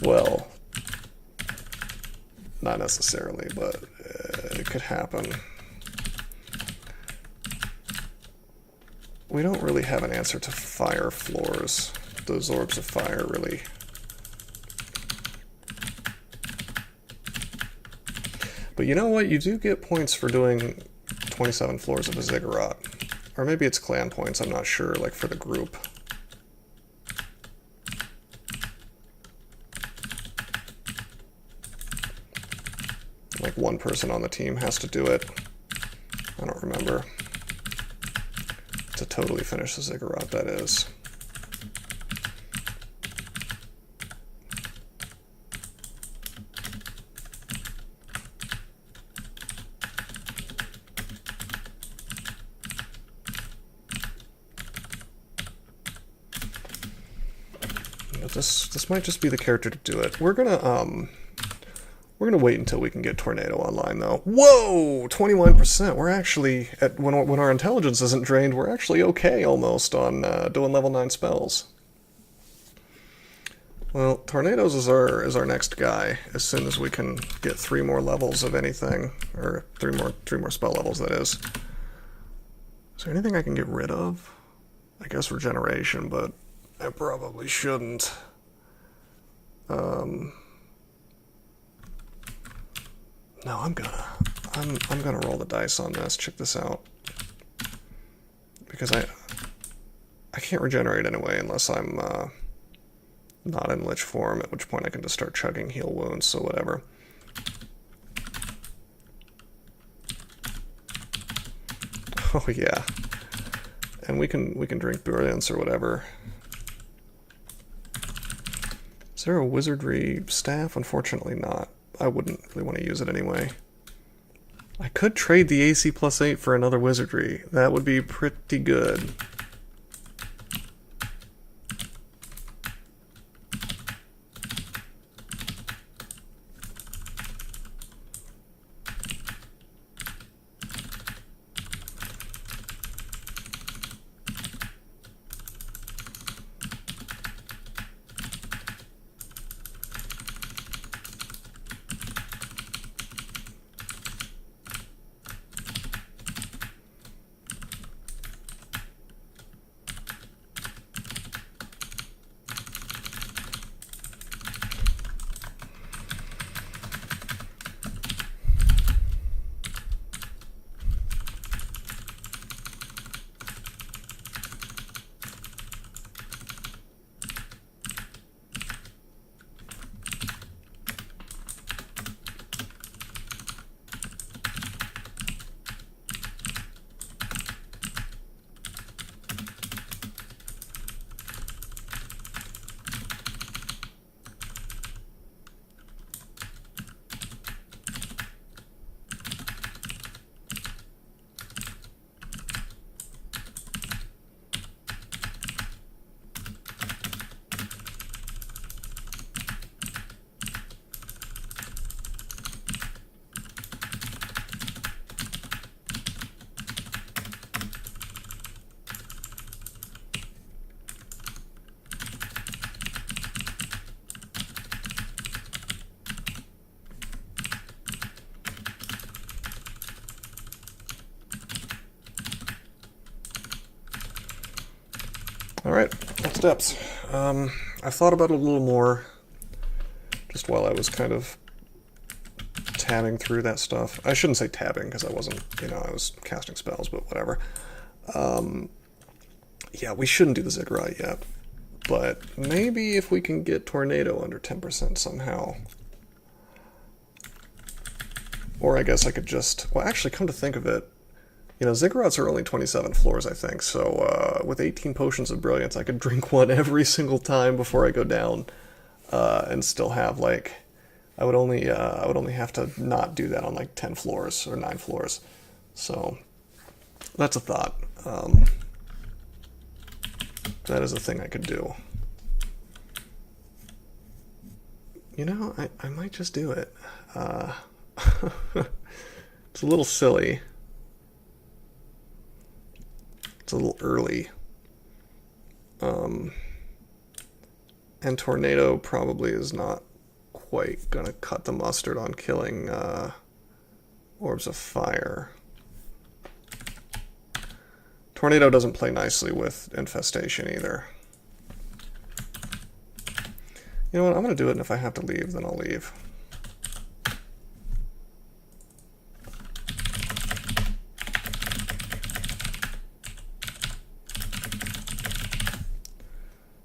Well, not necessarily, but it could happen. We don't really have an answer to fire floors. Those orbs of fire really... But you know what? You do get points for doing 27 floors of a Ziggurat. Or maybe it's clan points, I'm not sure, like for the group. Like one person on the team has to do it. I don't remember. To totally finish the Ziggurat, that is. But this might just be the character to do it. We're gonna wait until we can get Tornado online, though. Whoa! 21%! We're actually, when our intelligence isn't drained, we're actually okay, almost, on doing level 9 spells. Well, Tornadoes is our next guy, as soon as we can get 3 more levels of anything. Or 3 more spell levels, that is. Is there anything I can get rid of? I guess regeneration, but I probably shouldn't. No, I'm gonna roll the dice on this. Check this out. Because I can't regenerate anyway unless I'm not in Lich form, at which point I can just start chugging heal wounds, so whatever. Oh yeah. And we can drink brilliance or whatever. Is there a wizardry staff? Unfortunately not. I wouldn't really want to use it anyway. I could trade the AC +8 for another wizardry. That would be pretty good. Alright, next steps. I've thought about it a little more, just while I was kind of tabbing through that stuff. I shouldn't say tabbing, because I wasn't, I was casting spells, but whatever. Yeah, we shouldn't do the Ziggurat yet, but maybe if we can get Tornado under 10% somehow. Or I guess I could just, well, actually, come to think of it, Ziggurats are only 27 floors, I think, so with 18 potions of brilliance, I could drink one every single time before I go down, and still have, like, I would only have to not do that on, like, 10 floors, or 9 floors, so that's a thought. That is a thing I could do. I might just do it. It's a little silly. It's a little early. And Tornado probably is not quite gonna cut the mustard on killing Orbs of Fire. Tornado doesn't play nicely with Infestation either. You know what, I'm gonna do it, and if I have to leave, then I'll leave.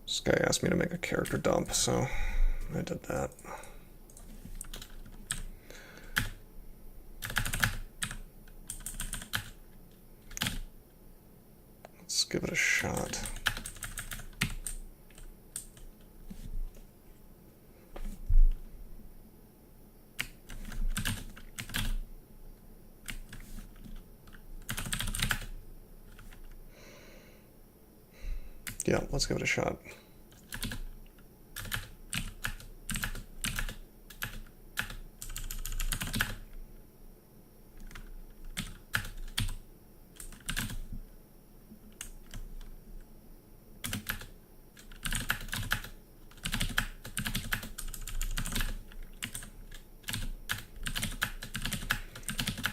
This guy asked me to make a character dump, so I did that. Let's give it a shot. Yeah, let's give it a shot.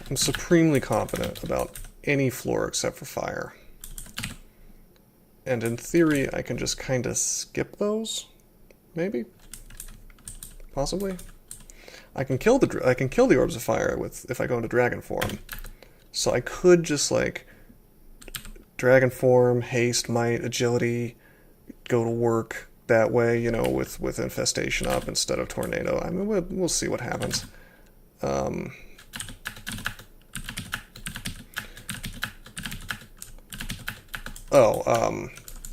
I'm supremely confident about any floor except for fire. And in theory, I can just kind of skip those, maybe, possibly. I can kill the orbs of fire if I go into dragon form. So I could just like dragon form, haste, might, agility, go to work that way, you know, with infestation up instead of tornado. I mean, we'll see what happens.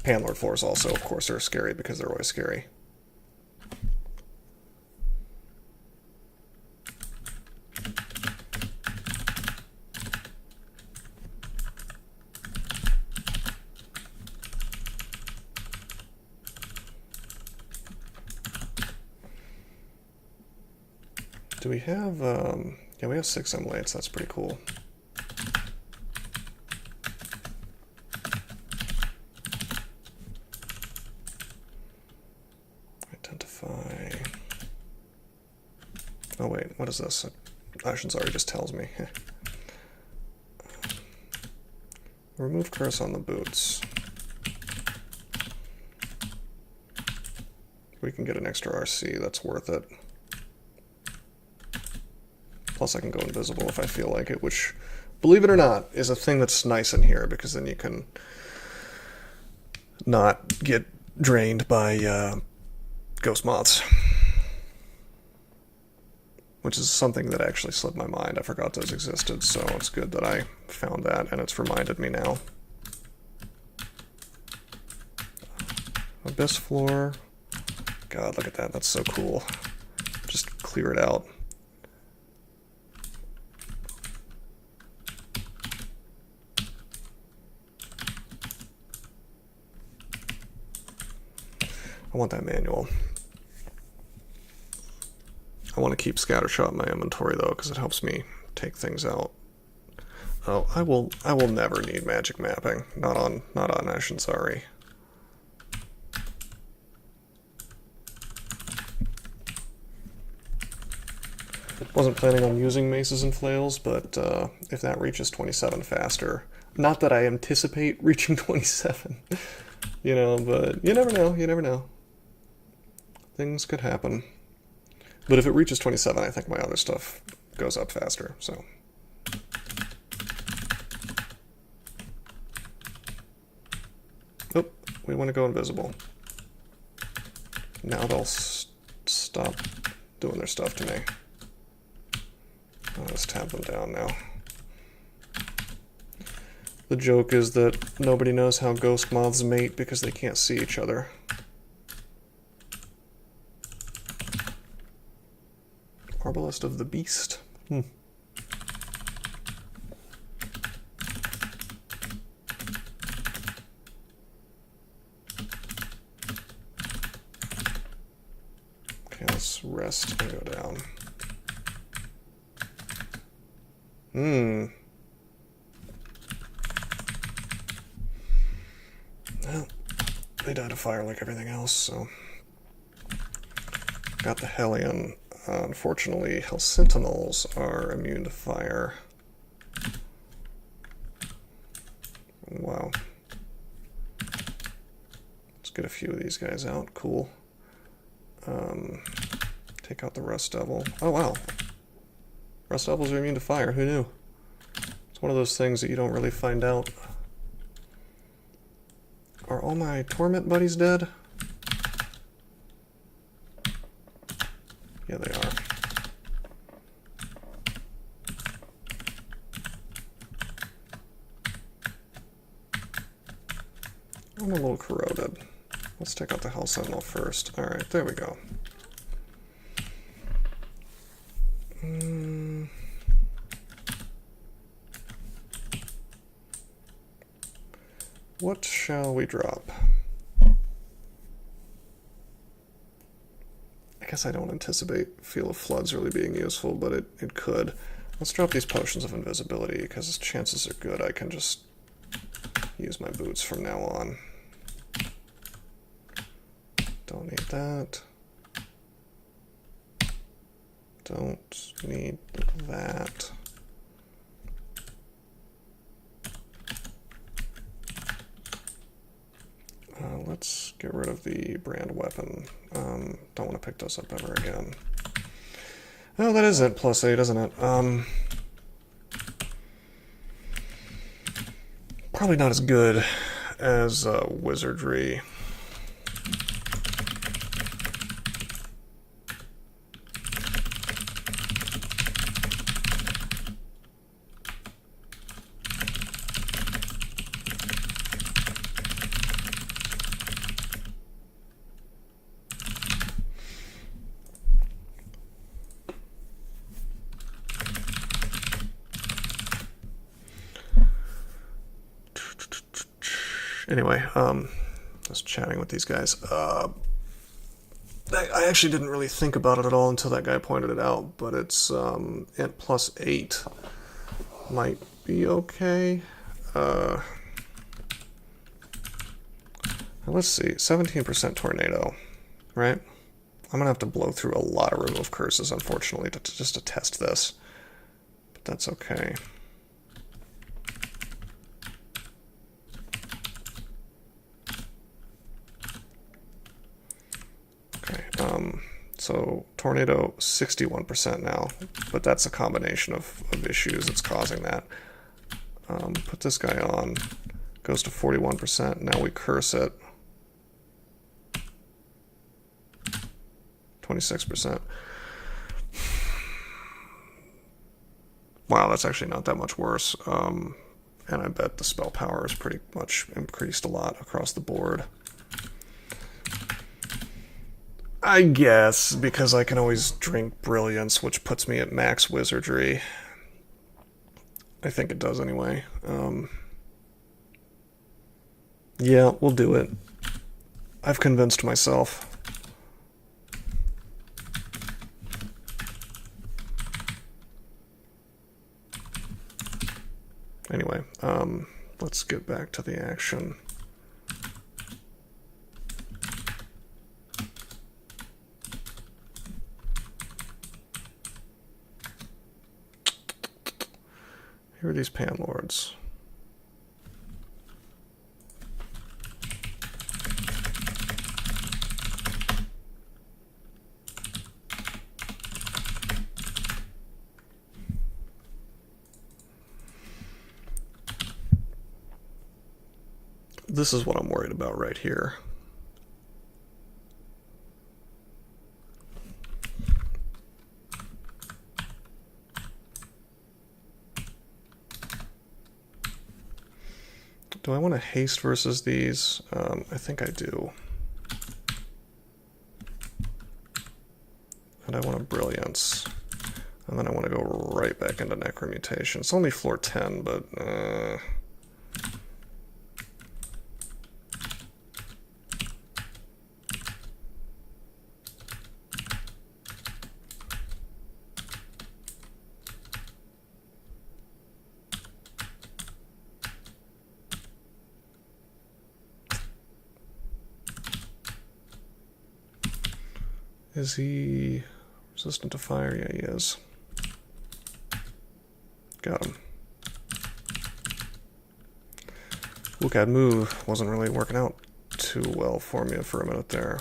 Panlord floors also, of course, are scary because they're always scary. Do we have, yeah, we have 6 emulates, that's pretty cool. Identify. Oh wait, what is this? Ashenzari just tells me. Remove curse on the boots. We can get an extra RC, that's worth it. Plus I can go invisible if I feel like it, which, believe it or not, is a thing that's nice in here, because then you can not get drained by ghost moths. Which is something that actually slipped my mind. I forgot those existed, so it's good that I found that, and it's reminded me now. Abyss floor. God, look at that, that's so cool. Just clear it out. I want that manual. I want to keep Scattershot in my inventory though, because it helps me take things out. Oh, I will never need magic mapping. Not on Ashenzari. Wasn't planning on using maces and flails, but if that reaches 27 faster, not that I anticipate reaching 27, you know, but you never know, you never know. Things could happen. But if it reaches 27, I think my other stuff goes up faster, so. Oh, we want to go invisible. Now they'll stop doing their stuff to me. I'll just tap them down now. The joke is that nobody knows how ghost moths mate because they can't see each other. Arbalest of the Beast. I'm Okay, let's rest and go down. Well, they died of fire like everything else, so. Got the Hellion. Unfortunately, Hell Sentinels are immune to fire. Wow. Let's get a few of these guys out. Cool. Take out the Rust Devil. Oh, wow. Rust Devils are immune to fire. Who knew? It's one of those things that you don't really find out. Are all my Torment buddies dead? Yeah, they are. I'm a little corroded. Let's take out the Hell Sentinel first. Alright, there we go. What shall we drop? I guess I don't anticipate Feel of Floods really being useful, but it could. Let's drop these Potions of Invisibility, because chances are good I can just use my boots from now on. Don't need that. Don't need that. Let's get rid of the brand weapon. Don't want to pick those up ever again. Oh, that is it, +8, isn't it? Probably not as good as wizardry. Anyway, just chatting with these guys. I actually didn't really think about it at all until that guy pointed it out, but it's int +8 might be okay. Let's see, 17% tornado, right? I'm gonna have to blow through a lot of remove curses, unfortunately, just to test this, but that's okay. So tornado 61% now, but that's a combination of issues that's causing that. Put this guy on, goes to 41%. Now we curse it. 26%. Wow, that's actually not that much worse. And I bet the spell power is pretty much increased a lot across the board. I guess, because I can always drink Brilliance, which puts me at max wizardry. I think it does anyway. Yeah, we'll do it. I've convinced myself. Anyway, let's get back to the action. Here are these Panlords. This is what I'm worried about right here. Do I want to haste versus these? I think I do. And I want a Brilliance. And then I want to go right back into Necromutation. It's only floor 10, but... Is he resistant to fire? Yeah, he is. Got him. Look, that move wasn't really working out too well for me for a minute there.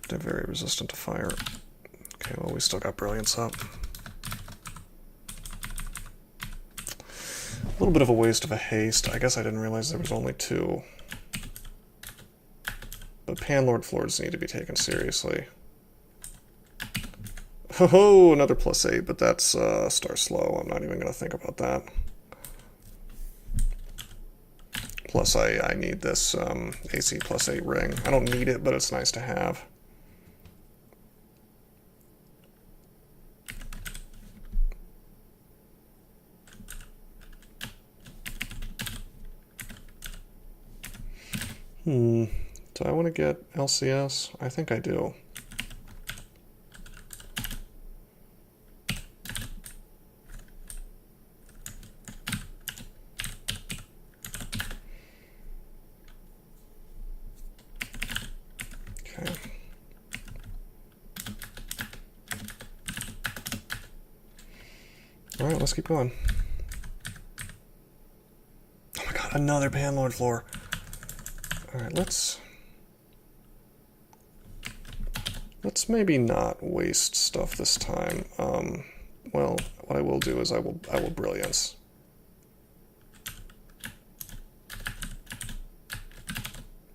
They're very resistant to fire. Okay, well, we still got Brilliance up. A little bit of a waste of a haste. I guess I didn't realize there was only 2. But Panlord floors need to be taken seriously. Oh, another +8, but that's star slow. I'm not even going to think about that. Plus, I need this AC +8 ring. I don't need it, but it's nice to have. Do I want to get LCS? I think I do. Okay. All right, let's keep going. Oh God, another Panlord floor. Alright, let's maybe not waste stuff this time. Well, what I will do is I will Brilliance.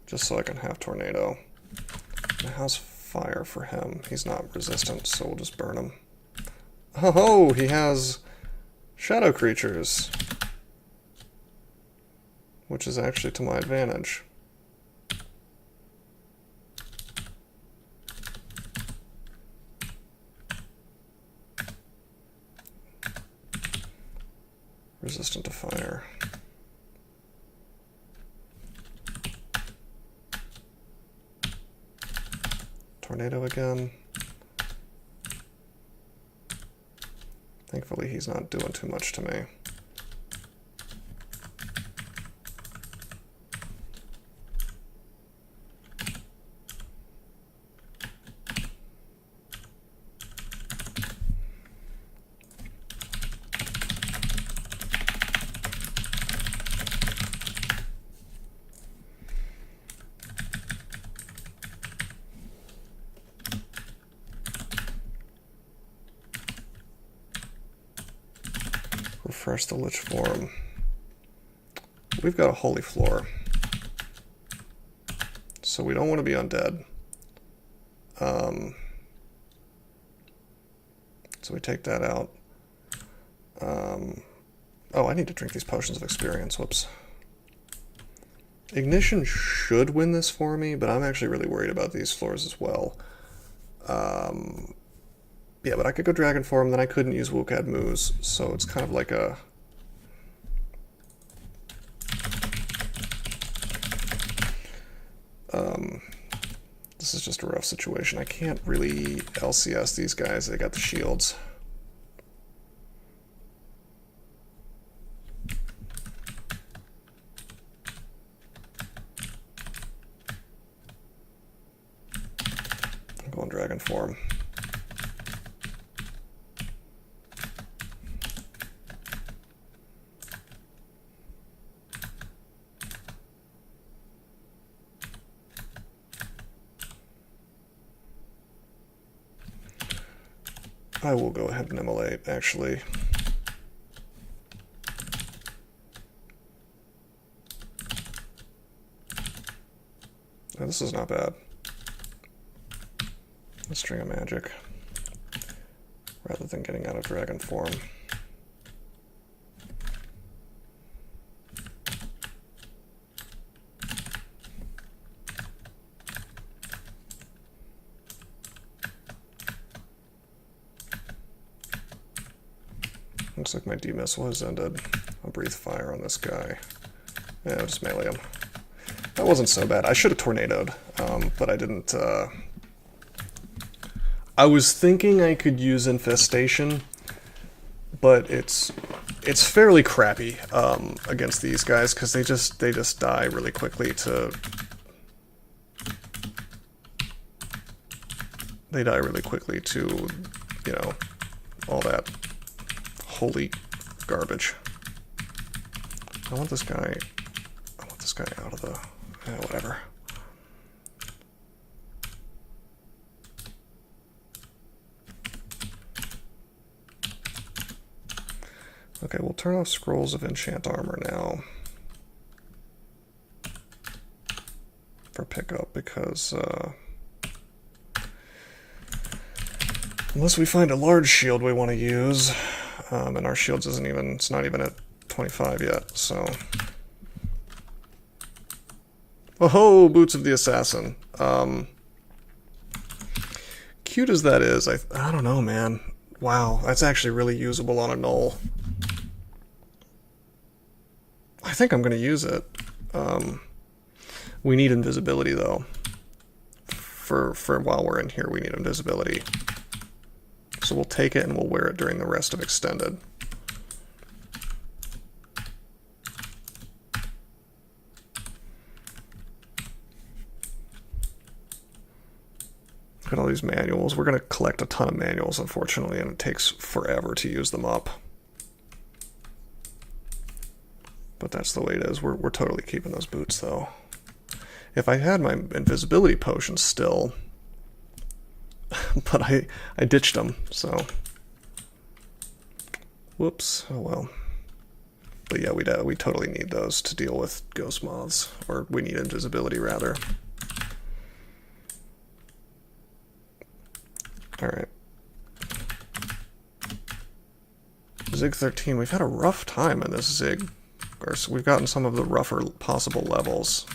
Just so I can have Tornado. Now, how's fire for him? He's not resistant, so we'll just burn him. Oh, he has shadow creatures, which is actually to my advantage. Resistant to fire. Tornado again. Thankfully, he's not doing too much to me. Refresh the Lich form. We've got a Holy Floor, so we don't want to be undead. So we take that out. Oh, I need to drink these potions of experience. Whoops. Ignition should win this for me, but I'm actually really worried about these floors as well. Yeah, but I could go Dragon Form, then I couldn't use Wukad Moose, so it's kind of like a... this is just a rough situation. I can't really LCS these guys, they got the shields. I'm going Dragon Form. I will go ahead and immolate, actually. Oh, this is not bad. A string of magic, rather than getting out of Dragon Form. Looks like my D-Missile has ended. I'll breathe fire on this guy. Yeah, I'll just melee him. That wasn't so bad. I should have tornadoed, but I didn't. I was thinking I could use Infestation, but it's fairly crappy against these guys because they just die really quickly to. They die really quickly to, you know, all that holy garbage. I want this guy out of the... yeah, whatever. Okay, we'll turn off Scrolls of Enchant Armor now. For pickup, because... unless we find a large shield we want to use, and our shields isn't even, it's not even at 25 yet, so. Oh, Boots of the Assassin. Cute as that is, I don't know, man. Wow, that's actually really usable on a Gnoll. I think I'm going to use it. We need invisibility, though. For while we're in here, we need invisibility. So we'll take it and we'll wear it during the rest of Extended. Look at all these manuals. We're going to collect a ton of manuals, unfortunately, and it takes forever to use them up. But that's the way it is. We're totally keeping those boots, though. If I had my invisibility potions still, but I ditched them, so whoops. Oh well. But yeah, we totally need those to deal with ghost moths, or we need invisibility rather. All right. Zig 13. We've had a rough time in this Zig. Or so we've gotten some of the rougher possible levels.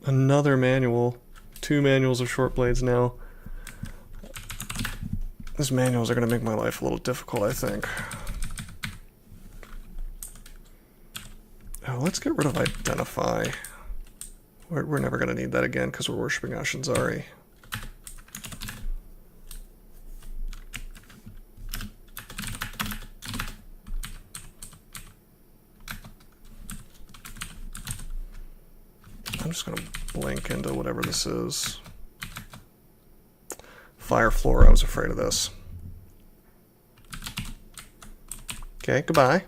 Another manual. 2 manuals of short blades now. These manuals are going to make my life a little difficult, I think. Oh, let's get rid of identify. We're never going to need that again because we're worshipping Ashenzari. I'm just going to blink into whatever this is. Fire floor, I was afraid of this. Okay, goodbye.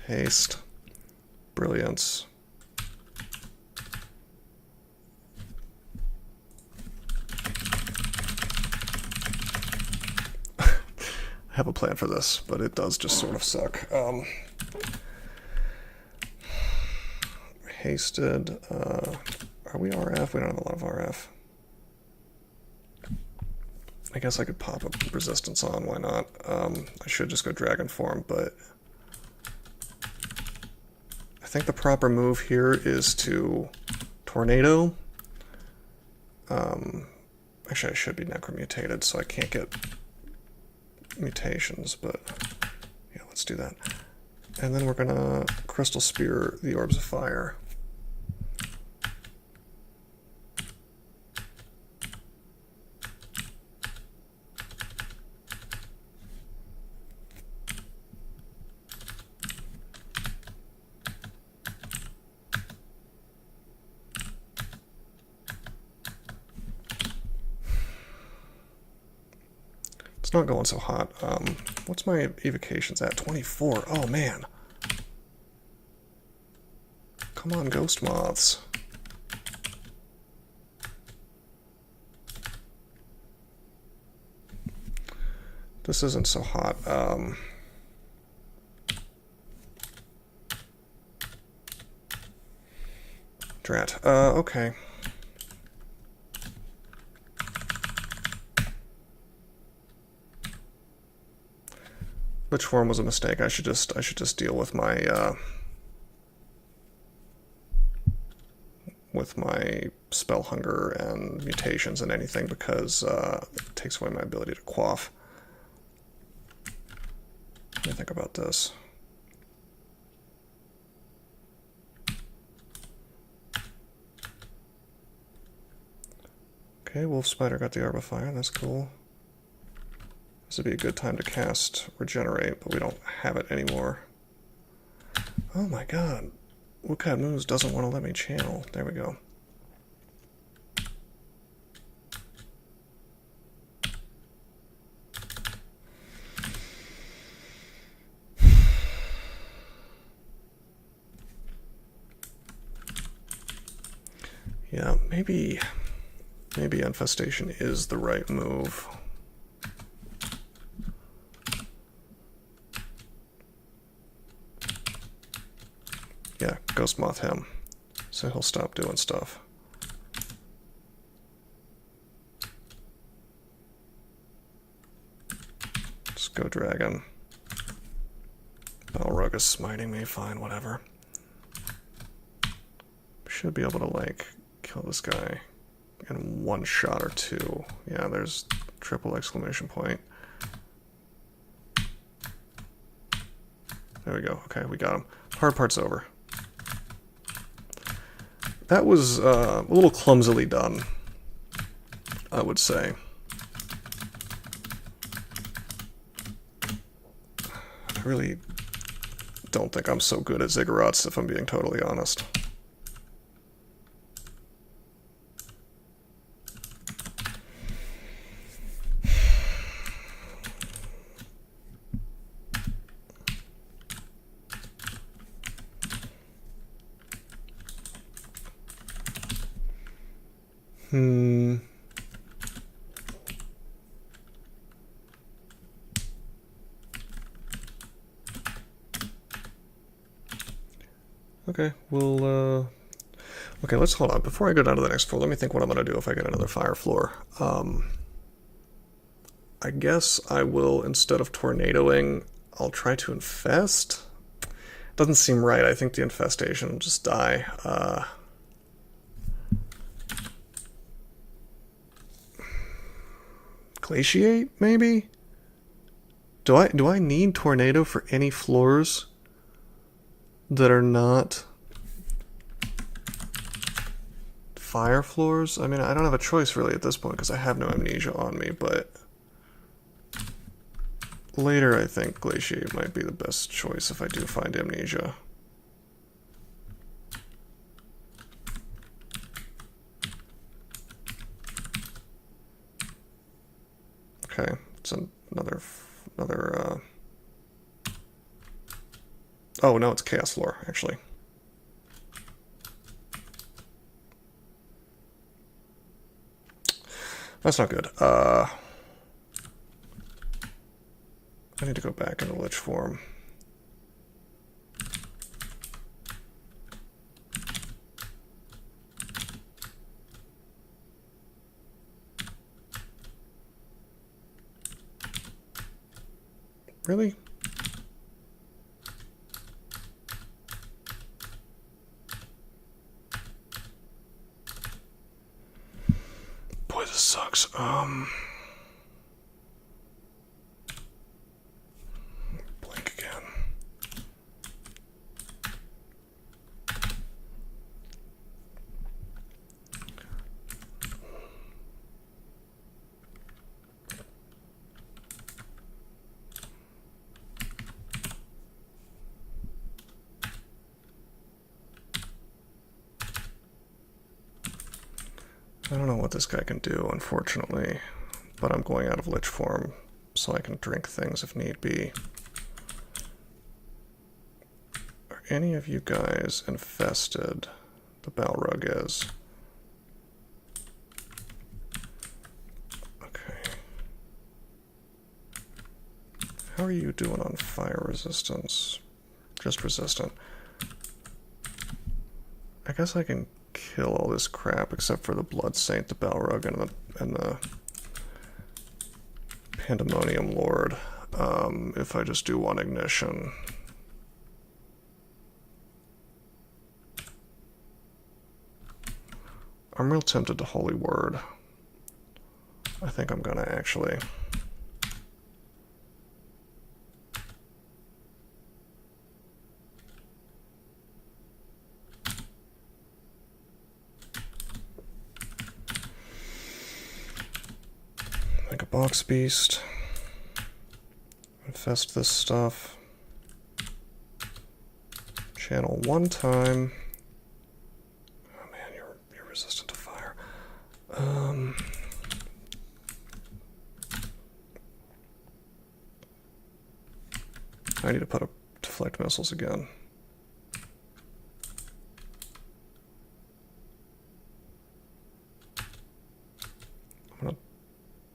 Haste. Brilliance. I have a plan for this, but it does just sort of suck. Hasted. Are we RF? We don't have a lot of RF. I guess I could pop a resistance on, why not? I should just go dragon form, but I think the proper move here is to tornado. Actually, I should be necromutated, so I can't get mutations, but yeah, let's do that. And then we're gonna crystal spear the orbs of fire. Not going so hot. What's my evocations at? 24. Oh man. Come on, ghost moths. This isn't so hot. Drat. Okay. Which form was a mistake? I should just deal with my spell hunger and mutations and anything, because it takes away my ability to quaff. Let me think about this. Okay, Wolf Spider got the Orb of Fire, that's cool. This would be a good time to cast Regenerate, but we don't have it anymore. Oh my god. Wukai Moose doesn't want to let me channel. There we go. Yeah, maybe Infestation is the right move. Yeah, Ghost Moth him, so he'll stop doing stuff. Just go dragon. Balrog is smiting me, fine, whatever. Should be able to, like, kill this guy in one shot or two. Yeah, there's triple exclamation point. There we go. Okay, we got him. Hard part's over. That was a little clumsily done, I would say. I really don't think I'm so good at ziggurats, if I'm being totally honest. Okay, we'll, okay, let's hold on. Before I go down to the next floor, let me think what I'm going to do if I get another fire floor. I guess I will, instead of tornadoing, I'll try to infest. Doesn't seem right. I think the infestation will just die. Glaciate, maybe? Do I need tornado for any floors that are not fire floors? I mean, I don't have a choice really at this point because I have no amnesia on me, but later I think glaciate might be the best choice if I do find amnesia. Okay, it's another oh no, it's chaos floor actually. That's not good. I need to go back into lich form. Really? Boy, this sucks. Blink again. I don't know what this guy can do, unfortunately, but I'm going out of lich form so I can drink things if need be. Are any of you guys infested? The Balrog is. Okay. How are you doing on fire resistance? Just resistant. I guess I can kill all this crap except for the Blood Saint, the Balrog, and the Pandemonium Lord. If I just do one ignition. I'm real tempted to Holy Word. I think I'm gonna actually. Make a box beast. Infest this stuff. Channel one time. Oh man, you're resistant to fire. I need to put up deflect missiles again.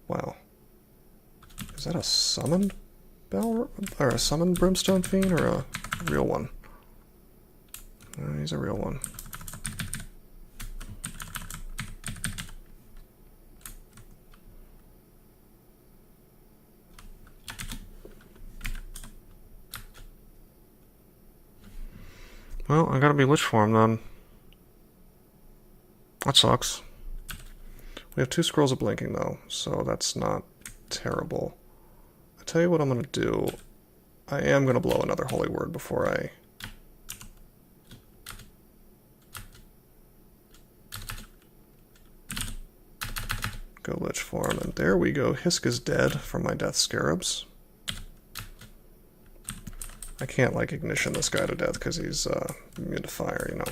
Wow. Is that a summoned bell or a summoned brimstone fiend or a real one? He's a real one. Well, I gotta be lich form then. That sucks. We have 2 scrolls of blinking though, so that's not terrible. I tell you what I'm gonna do. I am gonna blow another holy word before I Go Lich Farm, and there we go. Hisk is dead from my Death Scarabs. I can't, like, ignition this guy to death because he's immune to fire, you know.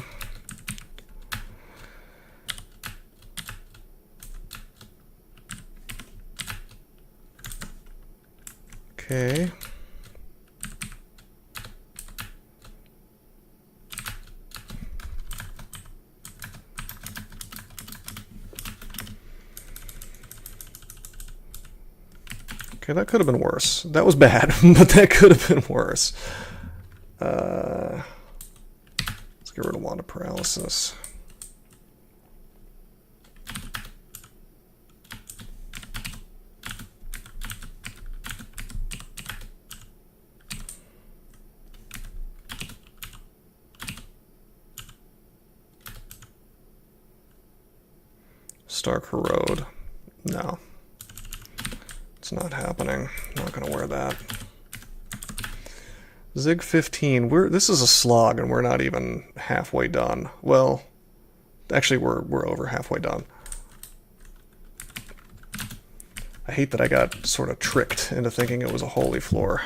Okay. Okay, that could have been worse. That was bad, but that could have been worse. Let's get rid of Wand of Paralysis. Stark Corrode. No. It's not happening. I'm not going to wear that. Zig 15. This is a slog, and we're not even halfway done. Well, actually, we're over halfway done. I hate that I got sort of tricked into thinking it was a holy floor,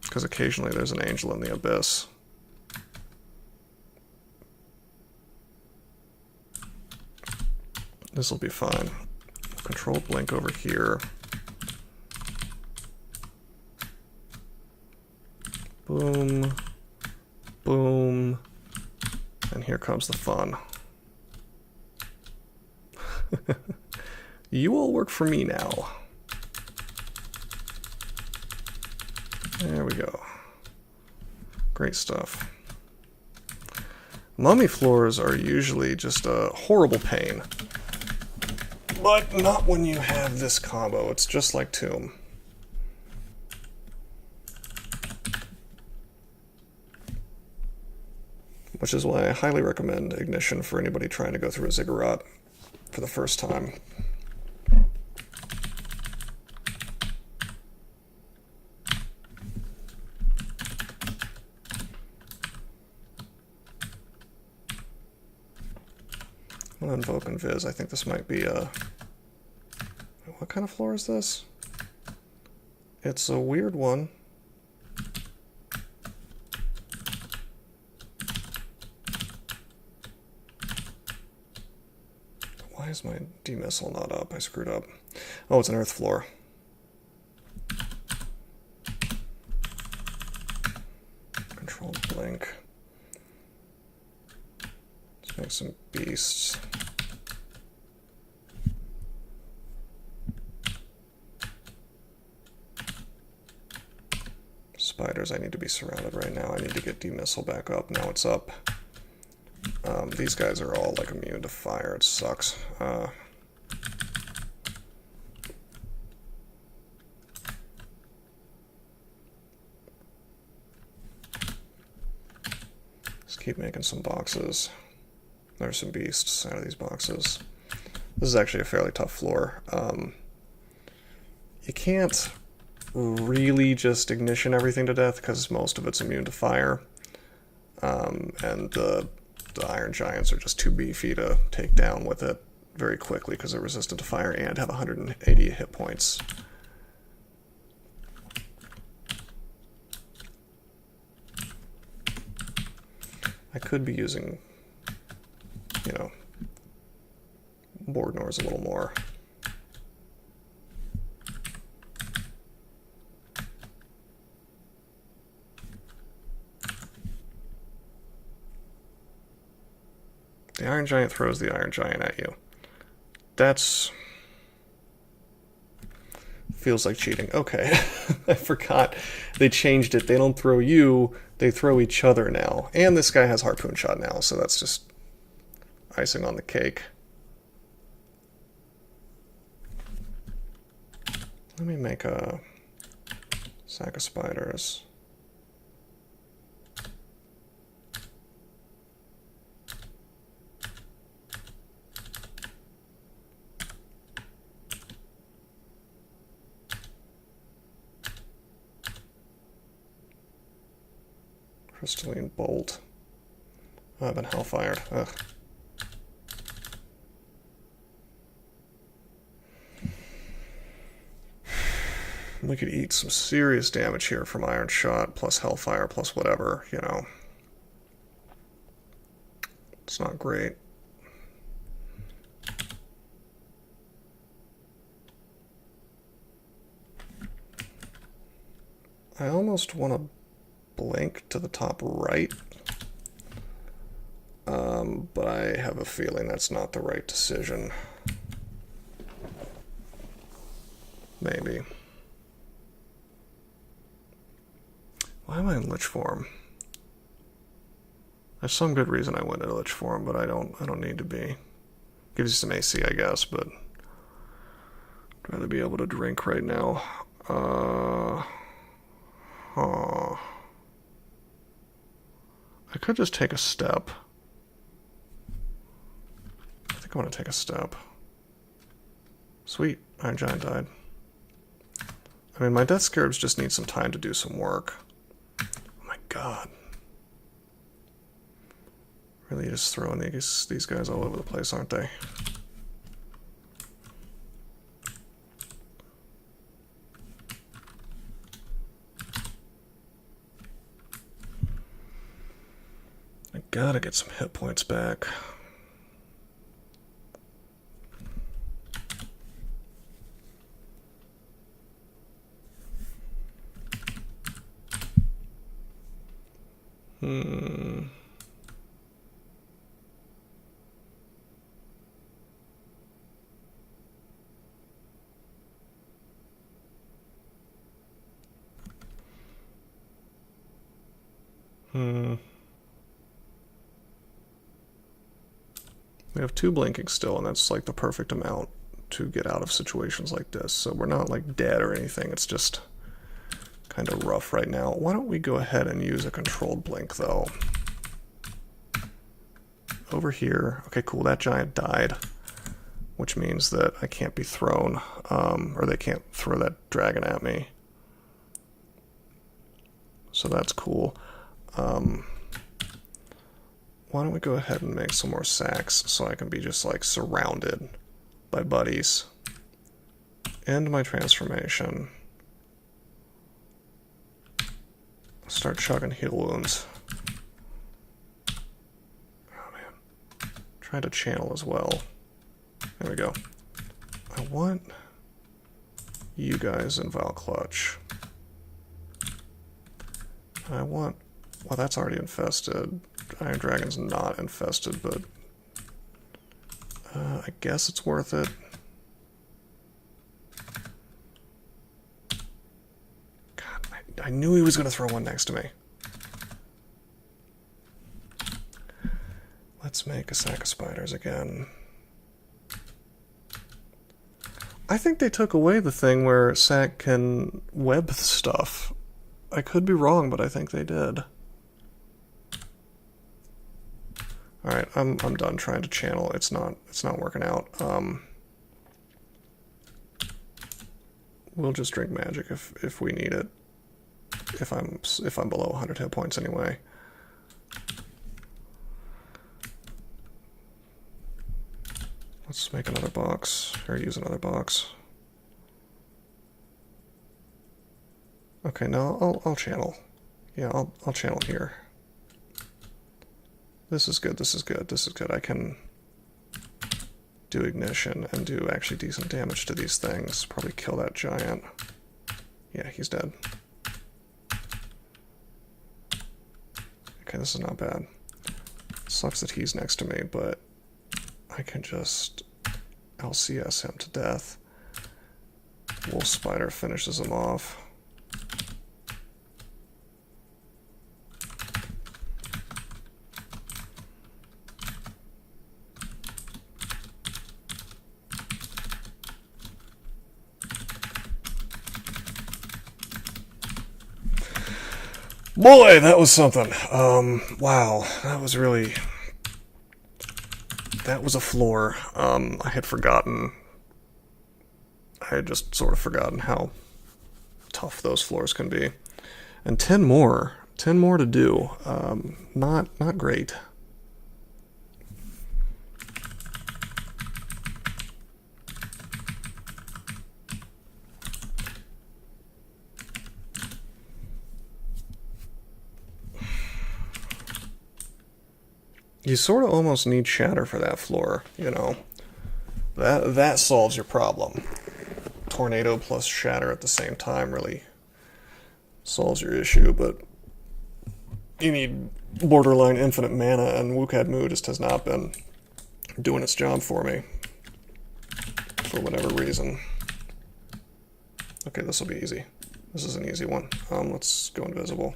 because occasionally there's an angel in the abyss. This will be fine. Control blink over here. Boom. Boom. And here comes the fun. You all work for me now. There we go. Great stuff. Mummy floors are usually just a horrible pain. But not when you have this combo. It's just like Tomb. Which is why I highly recommend Ignition for anybody trying to go through a Ziggurat for the first time. I'm gonna invoke Invis. I think this might be a... What kind of floor is this? It's a weird one. Why is my demissile not up? I screwed up. Oh, it's an earth floor. Control blink. Let's make some beasts. Spiders, I need to be surrounded right now. I need to get demissile back up. Now it's up. These guys are all like immune to fire. It sucks. Let's keep making some boxes. There's some beasts out of these boxes. This is actually a fairly tough floor. You can't really just ignition everything to death because most of it's immune to fire. And the Iron Giants are just too beefy to take down with it very quickly because they're resistant to fire and have 180 hit points. I could be using, you know, Bordnor's a little more. The Iron Giant throws the Iron Giant at you. That's... feels like cheating. Okay, I forgot. They changed it. They don't throw you, they throw each other now. And this guy has Harpoon Shot now, so that's just icing on the cake. Let me make a sack of spiders. Crystalline Bolt. Oh, I've been hellfired. Ugh. We could eat some serious damage here from Iron Shot, plus Hellfire, plus whatever, you know. It's not great. I almost want to blink to the top right, but I have a feeling that's not the right decision. Maybe. Why am I in Lich form? There's some good reason I went into Lich form, but I don't need to be. Gives you some AC, I guess, but I'd rather be able to drink right now. I could just take a step. I think I want to take a step. Sweet, Iron Giant died. I mean, my Death Scarabs just need some time to do some work. Oh my god. Really just throwing these guys all over the place, aren't they? I gotta get some hit points back. We have 2 blinking still, and that's like the perfect amount to get out of situations like this. So we're not like dead or anything, it's just kind of rough right now. Why don't we go ahead and use a controlled blink though? Over here. Okay, cool, that giant died, which means that I can't be thrown, or they can't throw that dragon at me. So that's cool. Why don't we go ahead and make some more sacks so I can be just like surrounded by buddies. End my transformation. Start chugging heal wounds. Oh man. Try to channel as well. There we go. I want you guys in Vile Clutch. I want... Well, that's already infested. Iron Dragon's not infested, but I guess it's worth it. God, I knew he was going to throw one next to me. Let's make a sack of spiders again. I think they took away the thing where sack can web stuff. I could be wrong, but I think they did. Alright, I'm done trying to channel. It's not working out. We'll just drink magic if we need it. If I'm below 100 hit points anyway. Let's make another box, or use another box. Okay, no, I'll channel. Yeah, I'll channel here. This is good, this is good, this is good. I can do ignition and do actually decent damage to these things. Probably kill that giant. Yeah, he's dead. Okay, this is not bad. Sucks that he's next to me, but I can just LCS him to death. Wolf Spider finishes him off. Boy, that was something. Wow, that was really... That was a floor. I had forgotten... I had just sort of forgotten how tough those floors can be. And 10 more. 10 more to do. Not great. You sort of almost need shatter for that floor, you know. That solves your problem. Tornado plus shatter at the same time really solves your issue, but you need borderline infinite mana, and WCAD just has not been doing its job for me for whatever reason. Okay, this will be easy. This is an easy one. Let's go invisible.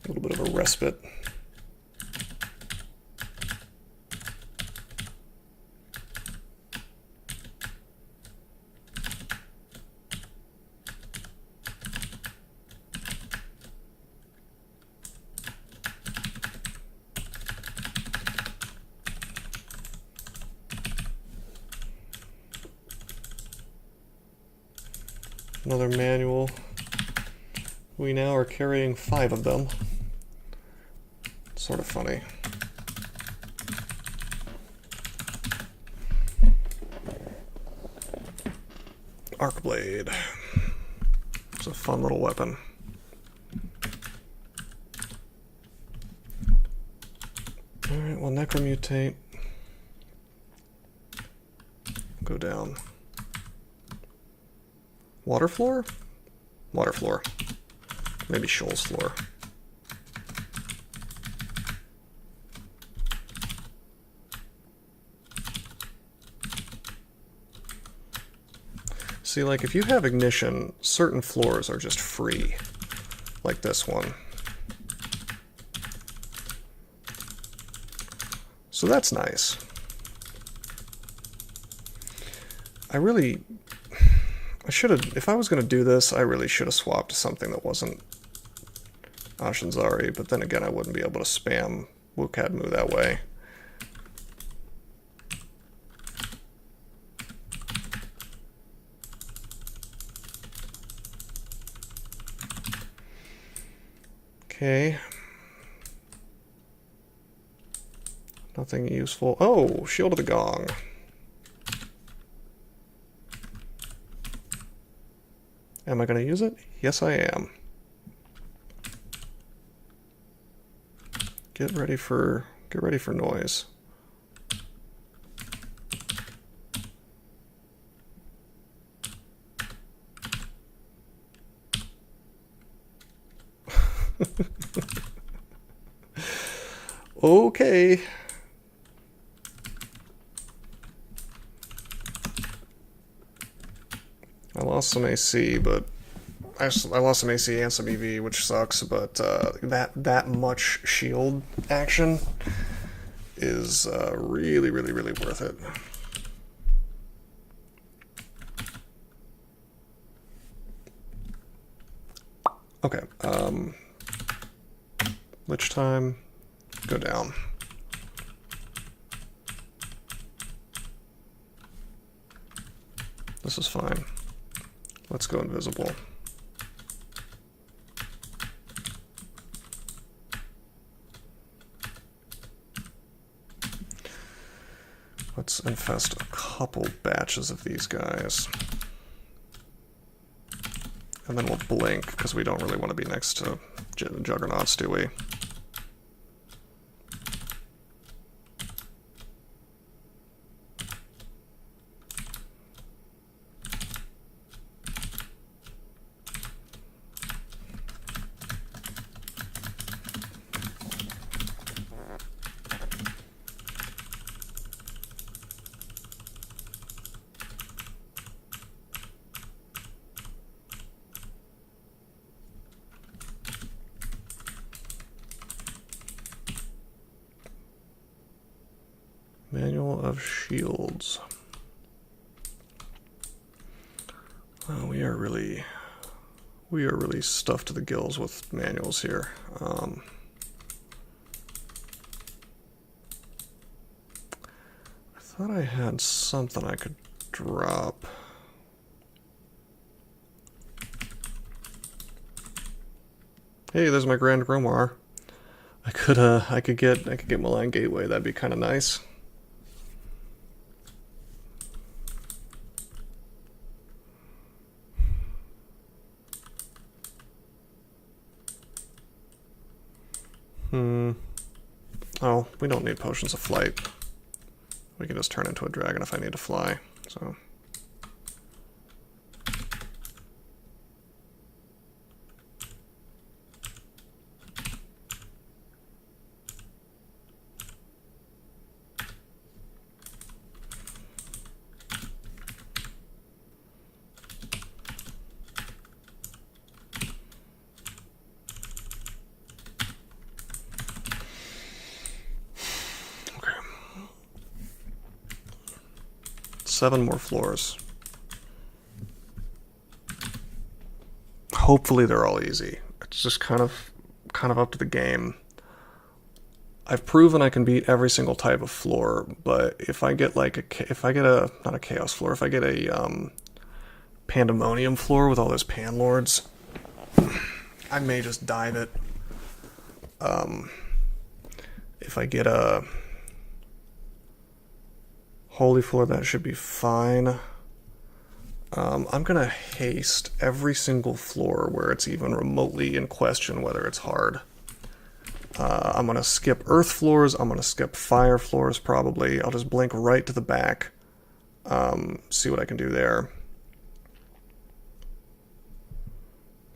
A little bit of a respite. Another manual. We now are carrying 5 of them. Sort of funny. Arc Blade. It's a fun little weapon. Alright, well, Necromutate. Go down. Water floor? Water floor. Maybe Shoal's floor. See, like, if you have ignition, certain floors are just free. Like this one. So that's nice. I should have, if I was going to do this, I really should have swapped to something that wasn't Ashenzari, but then again, I wouldn't be able to spam WCAD that way. Okay. Nothing useful. Oh, Shield of the Gong. Am I going to use it? Yes, I am. Get ready for noise. Okay. I lost some AC, but I lost some AC and some EV, which sucks. But that much shield action is really, really, really worth it. Okay. Lich time. Go down. This is fine. Let's go invisible. Let's infest a couple batches of these guys. And then we'll blink, because we don't really want to be next to Juggernauts, do we? Manual of Shields. Oh, we are really stuffed to the gills with manuals here. I thought I had something I could drop. Hey, there's my Grand Grimoire. I could get Malign Gateway. That'd be kind of nice. Oh, we don't need potions of flight. We can just turn into a dragon if I need to fly, so... Okay. 7 more floors. Hopefully they're all easy. It's just kind of up to the game. I've proven I can beat every single type of floor, but if I get like not a chaos floor, if I get a pandemonium floor with all those panlords, I may just dive it. If I get a holy floor, that should be fine. I'm gonna haste every single floor where it's even remotely in question whether it's hard. I'm gonna skip earth floors, I'm gonna skip fire floors probably. I'll just blink right to the back, see what I can do there.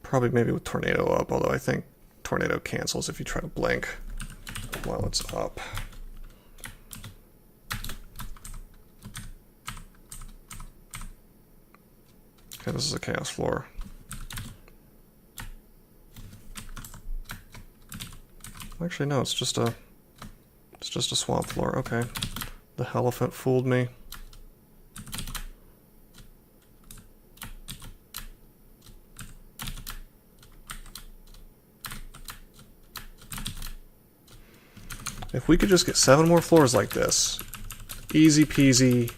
Probably maybe with tornado up, although I think tornado cancels if you try to blink while it's up. Okay, this is a chaos floor. Actually, no, it's just a swamp floor. Okay, the elephant fooled me. If we could just get 7 more floors like this, easy peasy,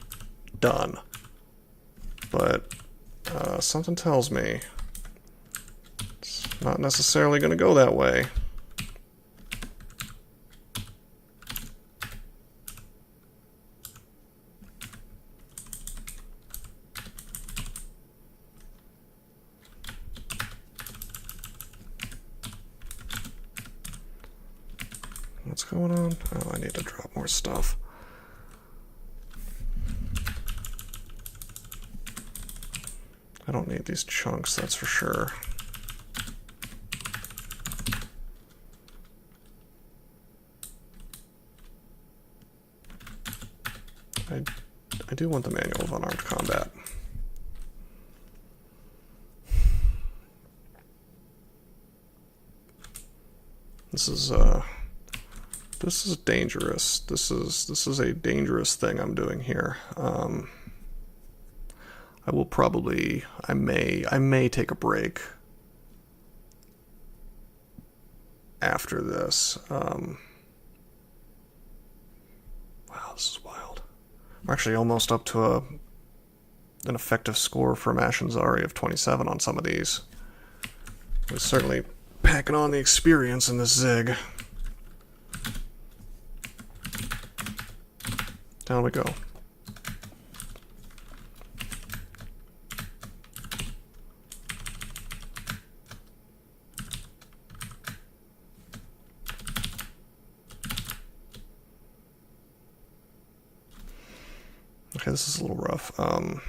done. But something tells me it's not necessarily going to go that way. What's going on? Oh, I need to drop more stuff. I don't need these chunks, that's for sure. I do want the manual of unarmed combat. This is dangerous. This is a dangerous thing I'm doing here. I will probably, I may take a break after this. Wow, this is wild. I'm actually almost up to an effective score from Ashenzari of 27 on some of these. We're certainly packing on the experience in this Zig. Down we go. Okay, this is a little rough. I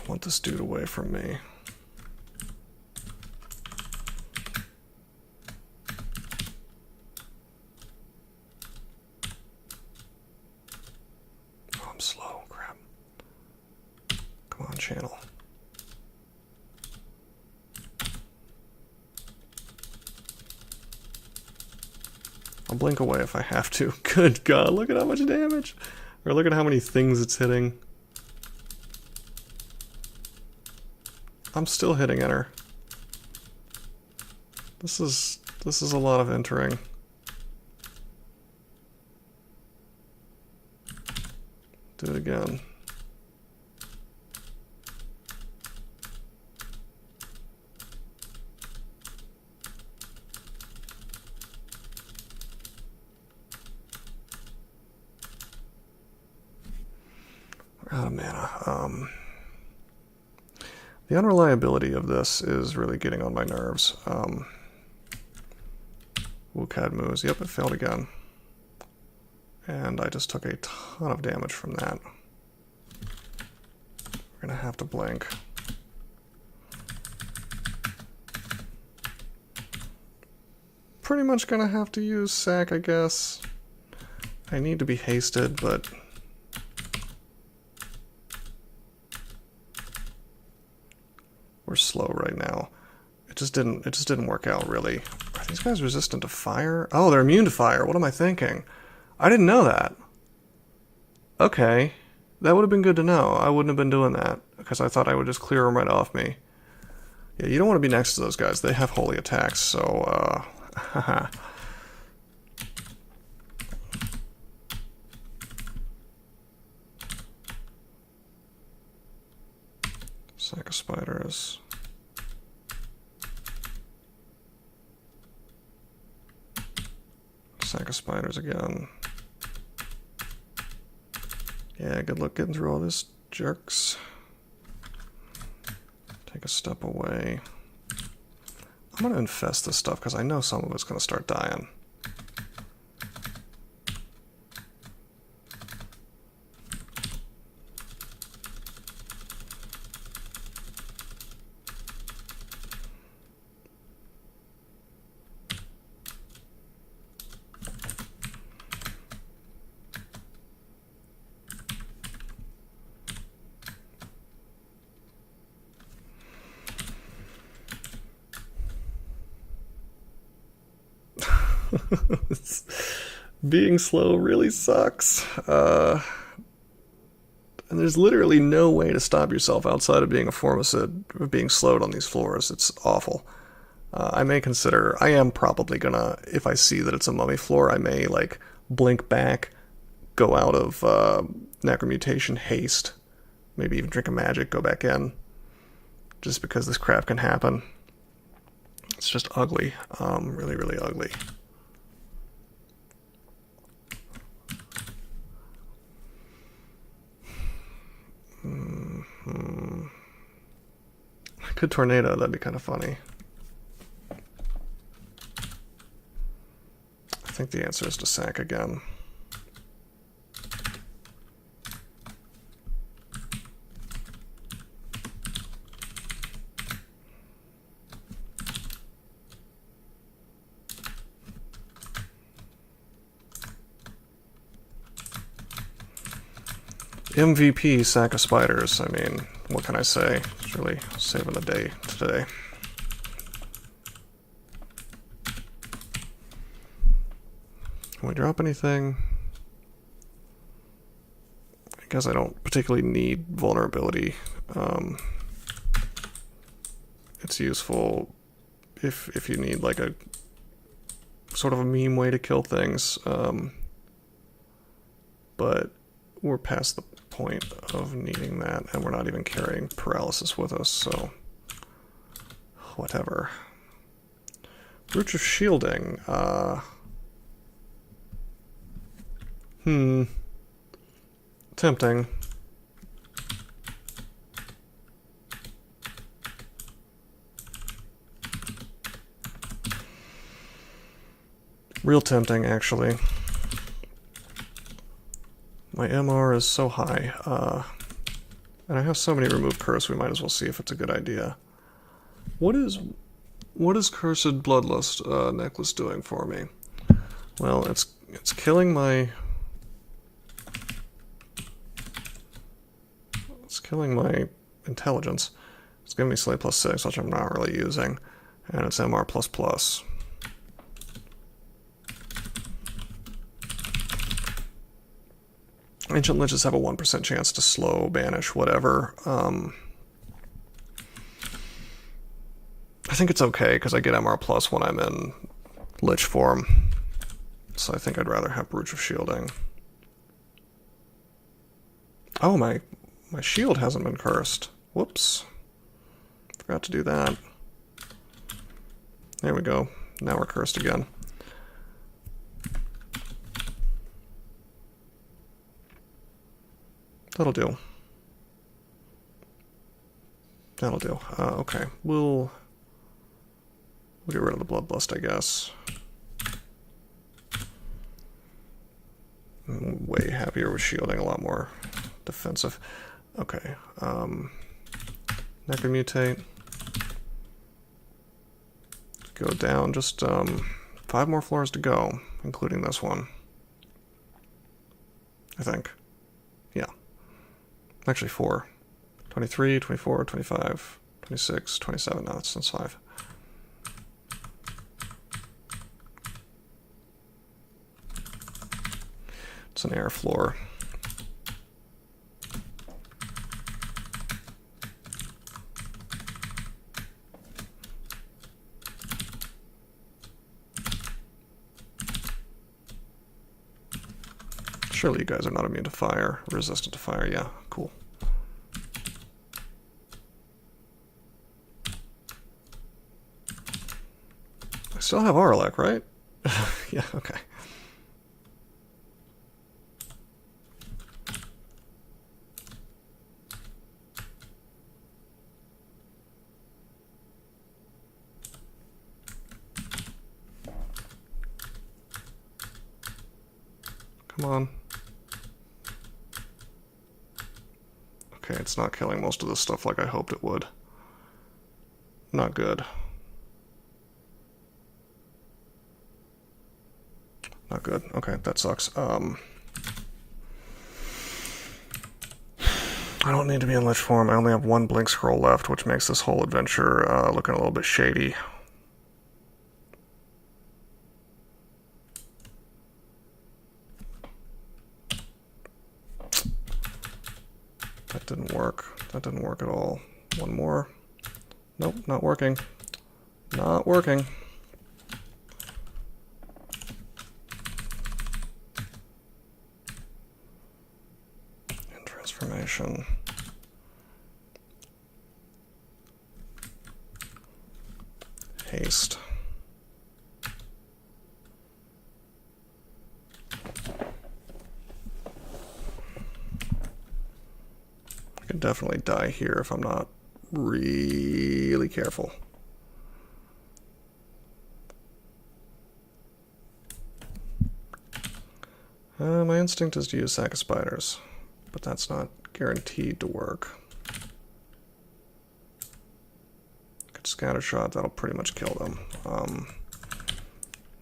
want this dude away from me. Oh, I'm slow. Crap. Come on, channel. I'll blink away if I have to. Good God, look at how much damage. Or look at how many things it's hitting. I'm still hitting enter. This is a lot of entering. Do it again. We're out of mana. The unreliability of this is really getting on my nerves. Wukad moves. Yep, it failed again. And I just took a ton of damage from that. We're going to have to blink. Pretty much going to have to use sack, I guess. I need to be hasted, but... we're slow right now. It just didn't work out, really. Are these guys resistant to fire? Oh, they're immune to fire. What am I thinking? I didn't know that. Okay. That would have been good to know. I wouldn't have been doing that, because I thought I would just clear them right off me. Yeah, you don't want to be next to those guys. They have holy attacks, so, haha. Sack of spiders. Sack of spiders again. Yeah, good luck getting through all this, jerks. Take a step away. I'm gonna infest this stuff because I know some of it's gonna start dying. Being slow really sucks. And there's literally no way to stop yourself outside of being a formicid, of being slowed on these floors. It's awful. I am probably gonna, if I see that it's a mummy floor, I may, like, blink back, go out of necromutation, haste, maybe even drink a magic, go back in, just because this crap can happen. It's just ugly. Really, really ugly. Good tornado, that'd be kind of funny. I think the answer is to sack again. MVP sack of spiders. I mean, what can I say? It's really saving the day today. Can we drop anything? I guess I don't particularly need vulnerability. It's useful if you need like a sort of a meme way to kill things. But we're past the point of needing that, and we're not even carrying paralysis with us, so whatever. Root of shielding. Tempting. Real tempting, actually. My MR is so high, and I have so many remove curse, we might as well see if it's a good idea. What is Cursed Bloodlust necklace doing for me? Well, it's killing my... It's killing my intelligence. It's giving me Slay +6, which I'm not really using, and it's MR++. Ancient Liches have a 1% chance to slow, banish, whatever. I think it's okay, because I get MR+ when I'm in Lich form. So I think I'd rather have Brooch of Shielding. Oh, my shield hasn't been cursed. Whoops. Forgot to do that. There we go. Now we're cursed again. That'll do. That'll do. Okay, we'll get rid of the Bloodlust, I guess. I'm way happier with shielding, a lot more defensive. Okay, Necromutate. Go down, just 5 more floors to go, including this one. I think. Yeah. Actually 4. 23, 24, 25, 26, 27. No, that's 5. It's an air floor. Surely you guys are not immune to fire, resistant to fire. Yeah, cool. I still have Arlek, right? Yeah, okay. Come on. Okay, it's not killing most of this stuff like I hoped it would. Not good. Not good. Okay, that sucks. I don't need to be in Lich form. I only have 1 blink scroll left, which makes this whole adventure looking a little bit shady. That didn't work. That didn't work at all. 1 more. Nope, not working. Not working. And transformation. Haste. I could definitely die here if I'm not really careful. My instinct is to use Sack of Spiders, but that's not guaranteed to work. Could Scatter Shot, that'll pretty much kill them.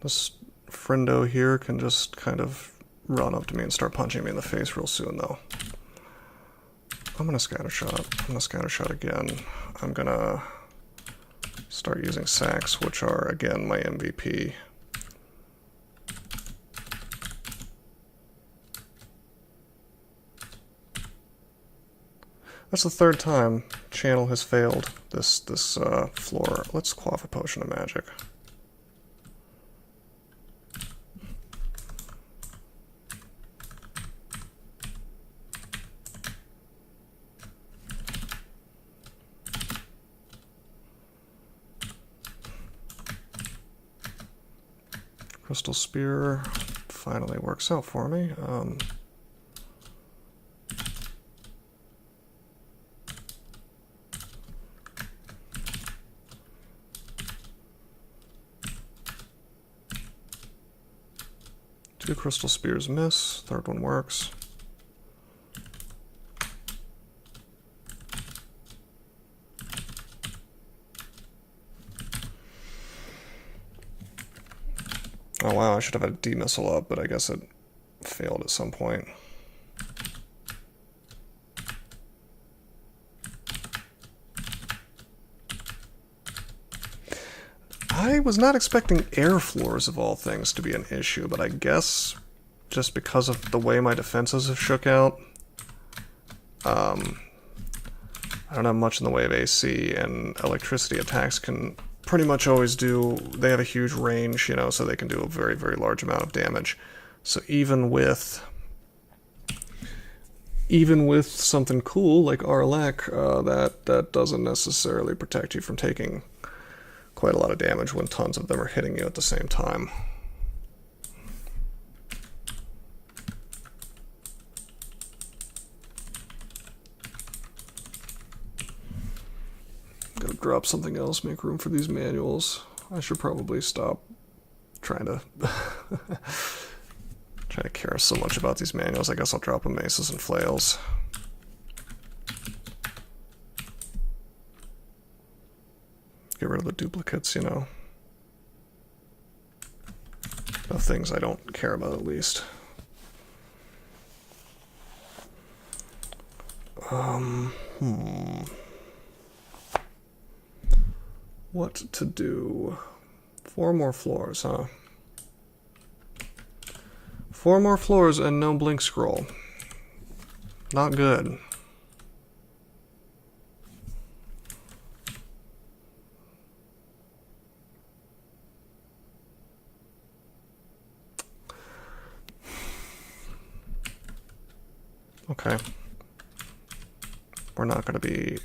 This friendo here can just kind of run up to me and start punching me in the face real soon, though. I'm gonna Scatter Shot. I'm gonna Scatter Shot again. I'm gonna start using sacks, which are, again, my MVP. That's the 3rd time Channel has failed this floor. Let's quaff a Potion of Magic. Crystal Spear finally works out for me. Two Crystal Spears miss, 3rd one works. Oh wow, I should have had a D-missile up, but I guess it failed at some point. I was not expecting air floors of all things to be an issue, but I guess just because of the way my defenses have shook out, I don't have much in the way of AC, and electricity attacks can pretty much always do, they have a huge range, you know, so they can do a very, very large amount of damage. So even with something cool like Arlek, that doesn't necessarily protect you from taking quite a lot of damage when tons of them are hitting you at the same time. Gotta drop something else, make room for these manuals. I should probably stop trying to care so much about these manuals. I guess I'll drop them maces and flails. Get rid of the duplicates, you know. Of things I don't care about, at least. What to do? 4 more floors, huh? 4 more floors and no blink scroll. Not good. Okay. We're not going to be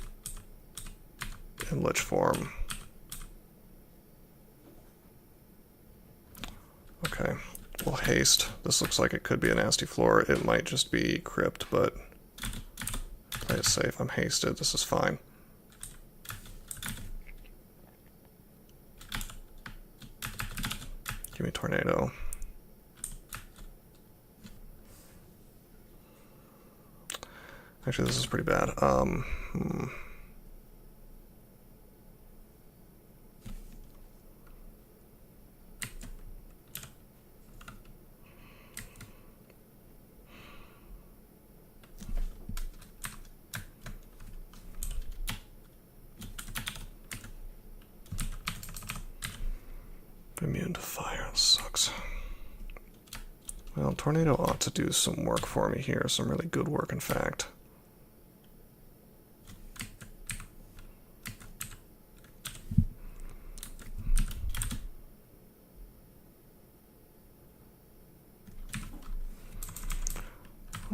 in lich form. Okay, we'll haste. This looks like it could be a nasty floor. It might just be crypt, but play it safe. I'm hasted. This is fine. Give me tornado. Actually, this is pretty bad. Immune to fire, this sucks. Well, tornado ought to do some work for me here, some really good work, in fact.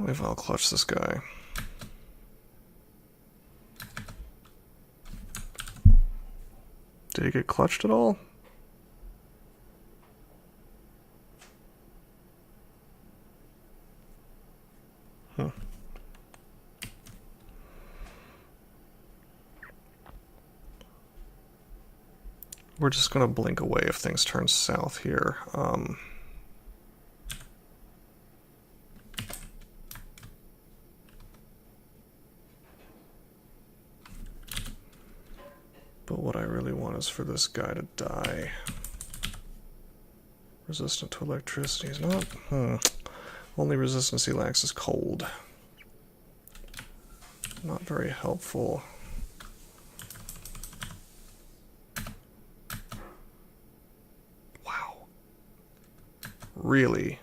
If I'll clutch this guy. Did he get clutched at all? Huh. We're just gonna blink away if things turn south here. But what I really want is for this guy to die. Resistant to electricity is not. Only resistance he lacks is cold. Not very helpful. Wow. Really?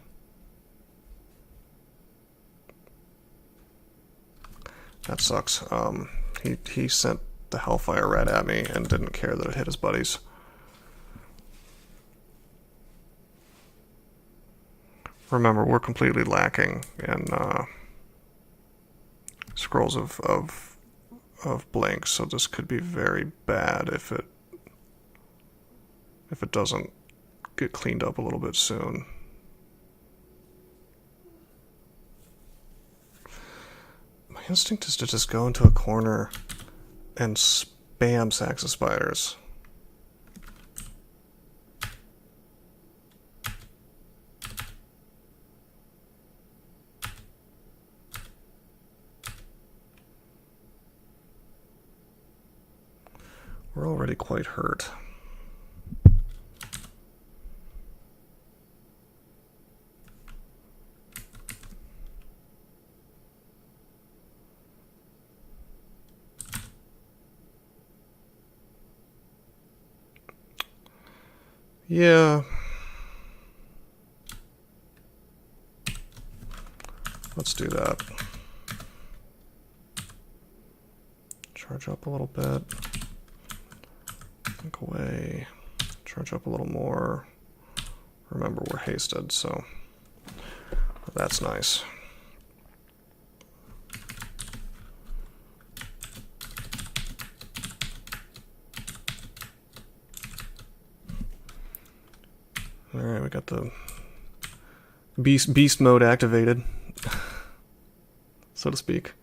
That sucks. He sent the Hellfire Rat at me and didn't care that it hit his buddies. Remember, we're completely lacking in scrolls of blink, so this could be very bad if it doesn't get cleaned up a little bit soon. My instinct is to just go into a corner and spam sacks of spiders. We're already quite hurt. Yeah. Let's do that. Charge up a little bit. Think away. Charge up a little more. Remember, we're hasted, so that's nice. Alright, we got the beast mode activated, so to speak.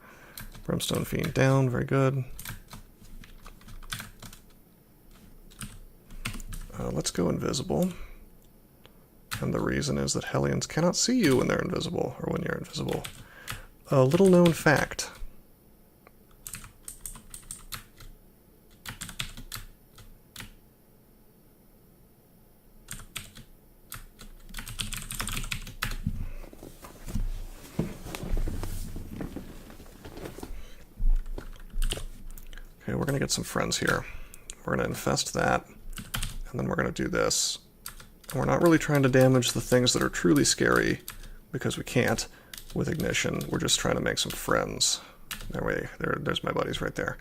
Brimstone Fiend down, very good. Let's go invisible. And the reason is that Hellions cannot see you when they're invisible, or when you're invisible. A little known fact. Okay, we're going to get some friends here. We're going to infest that, and then we're going to do this. And we're not really trying to damage the things that are truly scary, because we can't with Ignition. We're just trying to make some friends. There's my buddies right there.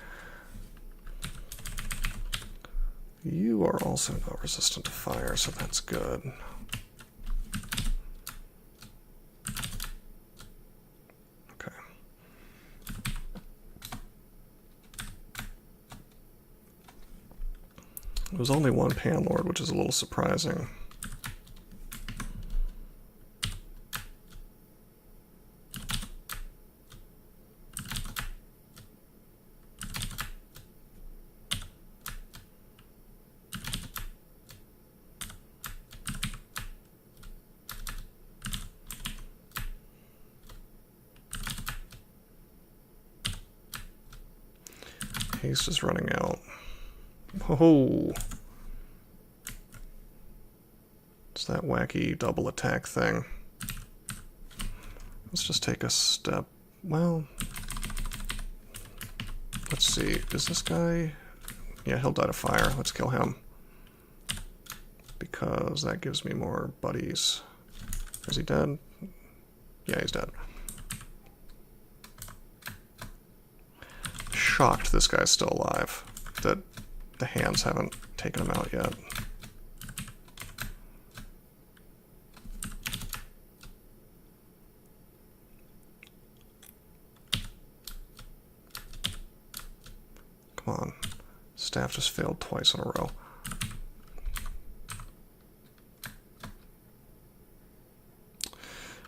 You are also not resistant to fire, so that's good. Okay. It was only one Panlord, which is a little surprising. Haste is running out. Oh, it's that wacky double attack thing. Let's just take a step. Well, let's see. Is this guy? Yeah, he'll die to fire. Let's kill him. Because that gives me more buddies. Is he dead? Yeah, he's dead. Shocked this guy's still alive. That the hands haven't taken him out yet. Come on. Staff just failed twice in a row.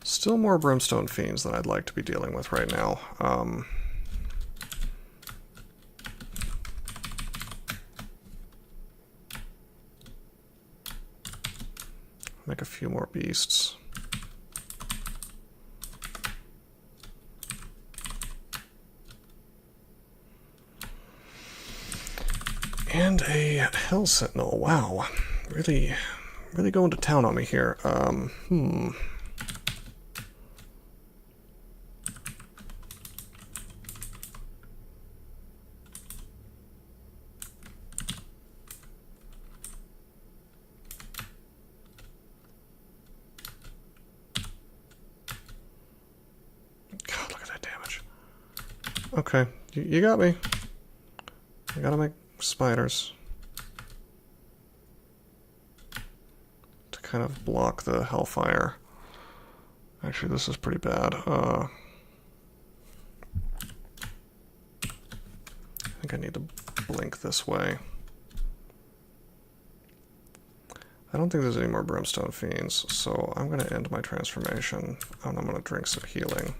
Still more Brimstone Fiends than I'd like to be dealing with right now. Make a few more beasts. And a Hell Sentinel. Wow. Really going to town on me here. God, look at that damage. Okay, you got me. I gotta make spiders to kind of block the hellfire. Actually, this is pretty bad. I think I need to blink this way. I don't think there's any more Brimstone Fiends, so I'm going to end my transformation, and I'm going to drink some healing.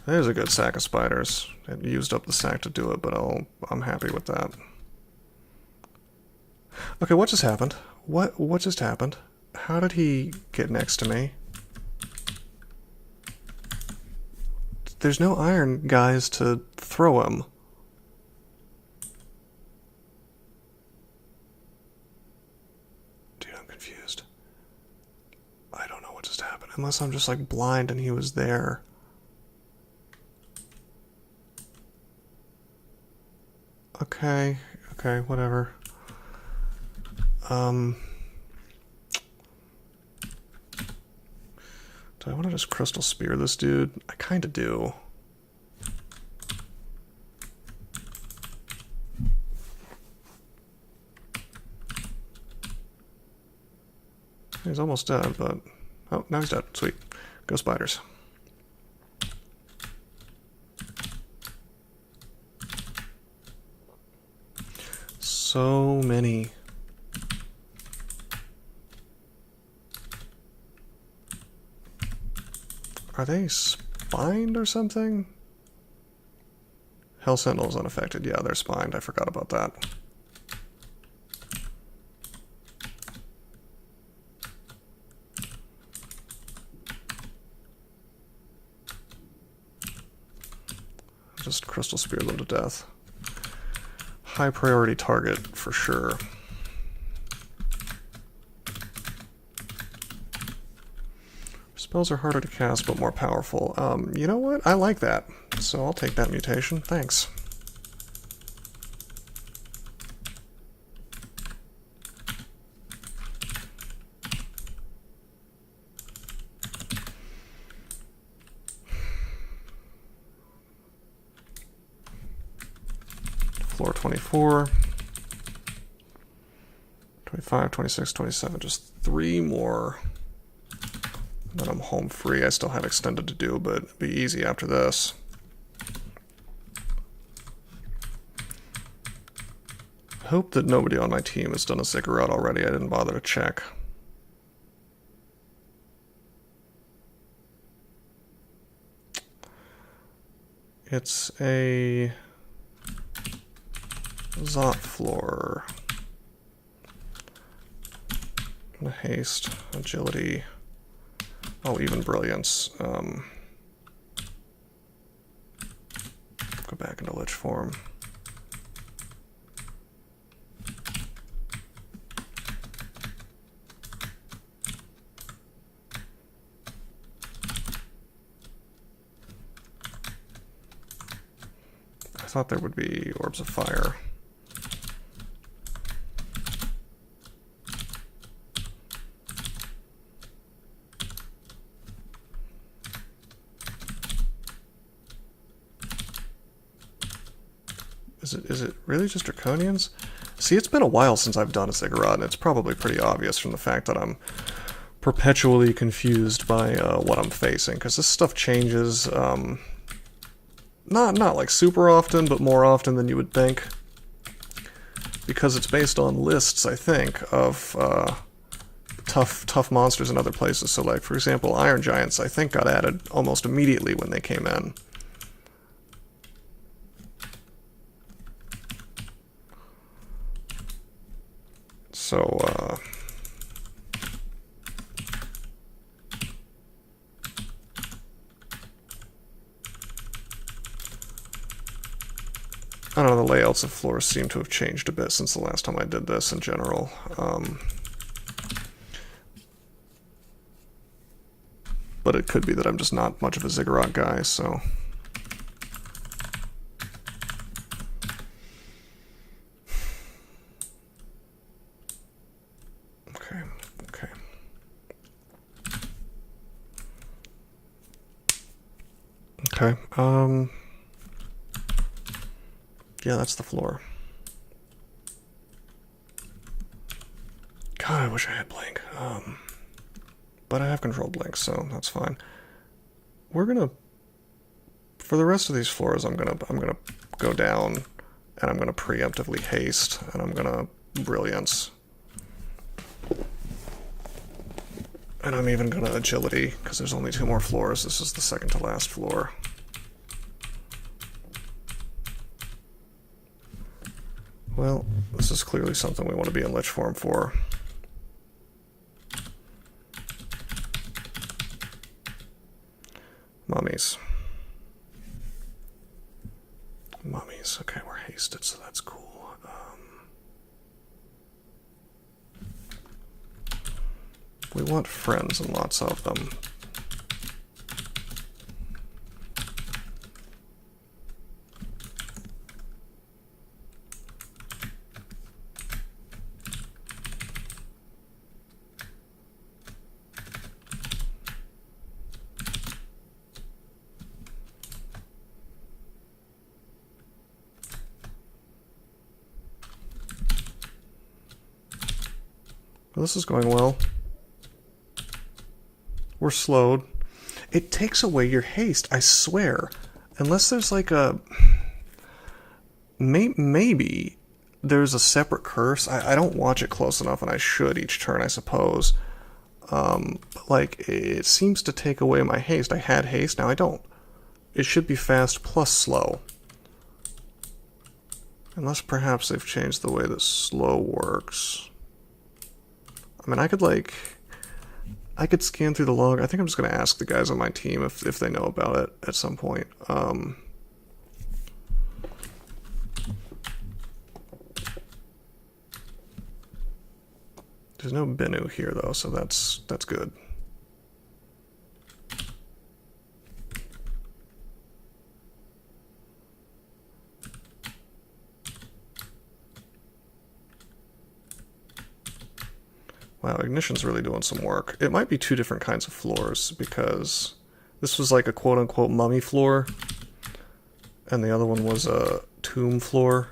There's a good sack of spiders. It used up the sack to do it, but I'm happy with that. Okay, what just happened? What just happened? How did he get next to me? There's no iron guys to throw him. Dude, I'm confused. I don't know what just happened. Unless I'm just like blind and he was there. Okay, whatever. Do I want to just Crystal Spear this dude? I kind of do. He's almost dead, but... Oh, now he's dead. Sweet. Go spiders. So many Are they spined or something? Hell Sentinel's unaffected. Yeah, they're spined. I forgot about that. Just Crystal Spear them to death. High priority target for sure. Spells are harder to cast but more powerful. You know what? I like that. So I'll take that mutation. Thanks. Floor 24. 25, 26, 27. Just 3 more. Then I'm home free. I still have extended to do, but it'll be easy after this. Hope that nobody on my team has done a Ziggurat already. I didn't bother to check. It's a Zot floor. Haste, agility. Oh, even brilliance. Go back into Lich form. I thought there would be orbs of fire. Is it really just Draconians? See, it's been a while since I've done a Ziggurat, and it's probably pretty obvious from the fact that I'm perpetually confused by what I'm facing, because this stuff changes, not like super often, but more often than you would think, because it's based on lists, I think, of tough monsters in other places. So, like, for example, Iron Giants, I think, got added almost immediately when they came in. So, I don't know, the layouts of floors seem to have changed a bit since the last time I did this in general. But it could be that I'm just not much of a Ziggurat guy, so... Okay, yeah, that's the floor. God, I wish I had Blink. But I have controlled Blink, so that's fine. We're gonna, for the rest of these floors, I'm gonna go down, and I'm gonna preemptively haste, and I'm gonna brilliance. And I'm even gonna agility, because there's only 2 more floors. This is the second to last floor. Well, this is clearly something we want to be in Lich form for. Mummies. Mummies. Okay, we're hasted, so that's cool. We want friends and lots of them. Well, this is going well. We're slowed. It takes away your haste, I swear. Unless there's like a... Maybe there's a separate curse. I don't watch it close enough, and I should each turn, I suppose. But like, it seems to take away my haste. I had haste, now I don't. It should be fast plus slow. Unless perhaps they've changed the way that slow works. I mean, I could scan through the log. I think I'm just going to ask the guys on my team if they know about it at some point. There's no Benu here, though, so that's good. Wow, Ignition's really doing some work. It might be two different kinds of floors, because this was like a quote-unquote mummy floor, and the other one was a tomb floor.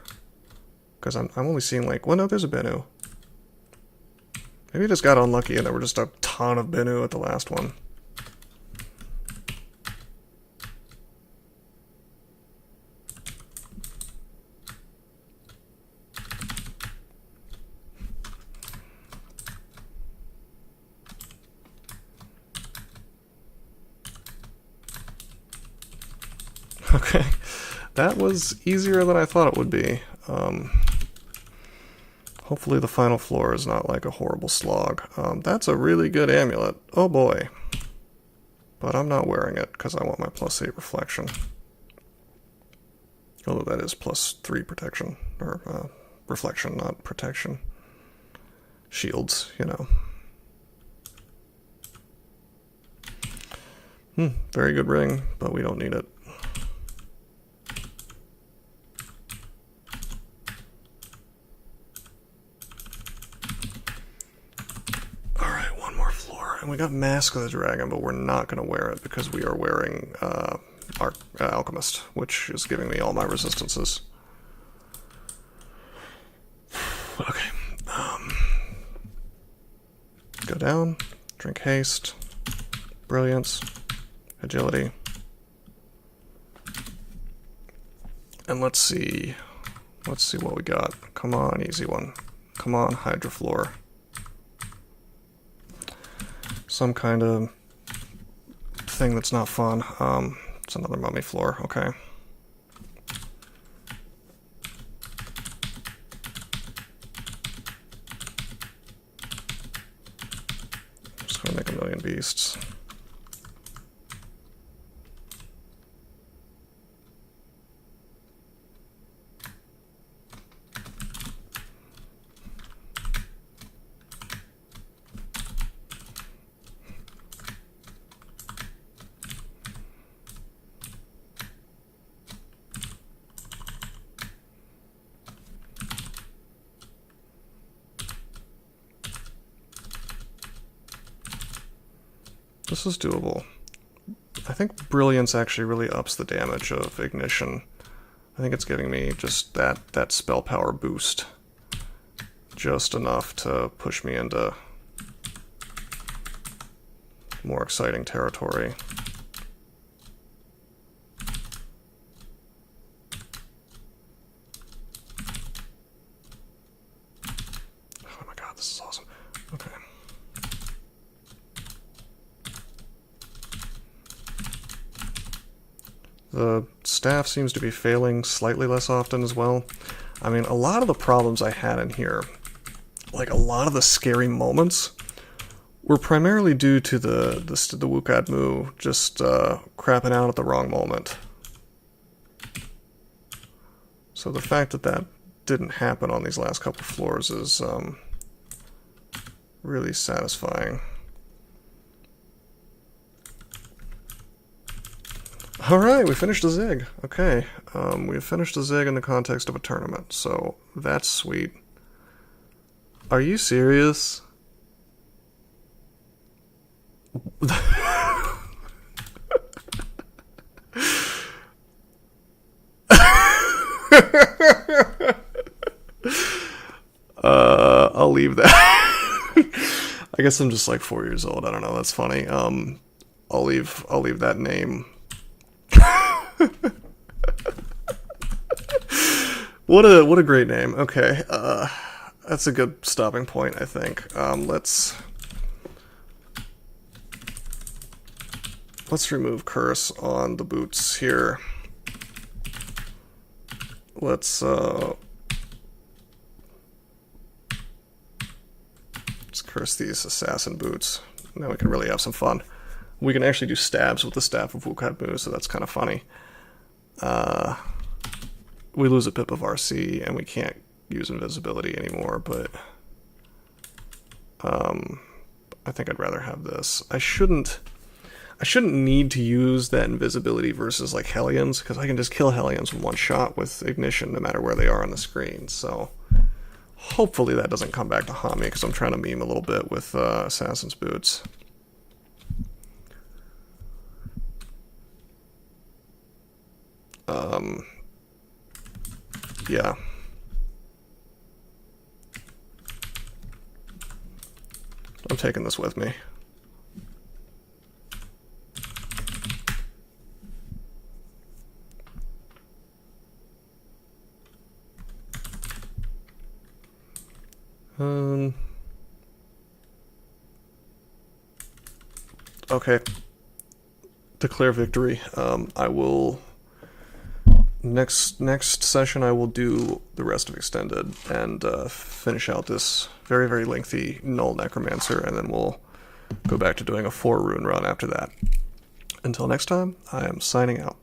Because I'm only seeing like, well, no, there's a Benu. Maybe I just got unlucky and there were just a ton of Benu at the last one. Okay, that was easier than I thought it would be. Hopefully the final floor is not like a horrible slog. That's a really good amulet. Oh boy. But I'm not wearing it because I want my +8 reflection. Although that is +3 protection. Or reflection, not protection. Shields, you know. Very good ring, but we don't need it. And we got Mask of the Dragon, but we're not going to wear it because we are wearing our Alchemist, which is giving me all my resistances. Okay. Go down, drink haste, brilliance, agility. And let's see what we got. Come on, easy one. Come on, Hydrofloor. Some kind of thing that's not fun. It's another mummy floor, okay. Just gonna make a million beasts. This is doable. I think Brilliance actually really ups the damage of Ignition. I think it's giving me just that spell power boost. Just enough to push me into more exciting territory. Oh my god, this is awesome. Okay. The staff seems to be failing slightly less often as well. I mean, a lot of the problems I had in here, like a lot of the scary moments, were primarily due to the Wukad Mu just crapping out at the wrong moment. So the fact that that didn't happen on these last couple floors is really satisfying. Alright, we finished a Zig. Okay, we finished a Zig in the context of a tournament, so that's sweet. Are you serious? I'll leave that. I guess I'm just like 4 years old. I don't know. That's funny. I'll leave that name. What a great name. Okay. That's a good stopping point, I think. let's remove curse on the boots here. Let's curse these assassin boots. Now we can really have some fun. We can actually do stabs with the Staff of Wukadmu, so that's kind of funny. We lose a pip of RC, and we can't use invisibility anymore, but I think I'd rather have this. I shouldn't need to use that invisibility versus like Hellions, because I can just kill Hellions with one shot with Ignition no matter where they are on the screen, so hopefully that doesn't come back to haunt me, because I'm trying to meme a little bit with Assassin's Boots. Yeah. I'm taking this with me. Okay. Declare victory. I will... Next session I will do the rest of Extended and finish out this very, very lengthy Gnoll Necromancer, and then we'll go back to doing a 4 rune run after that. Until next time, I am signing out.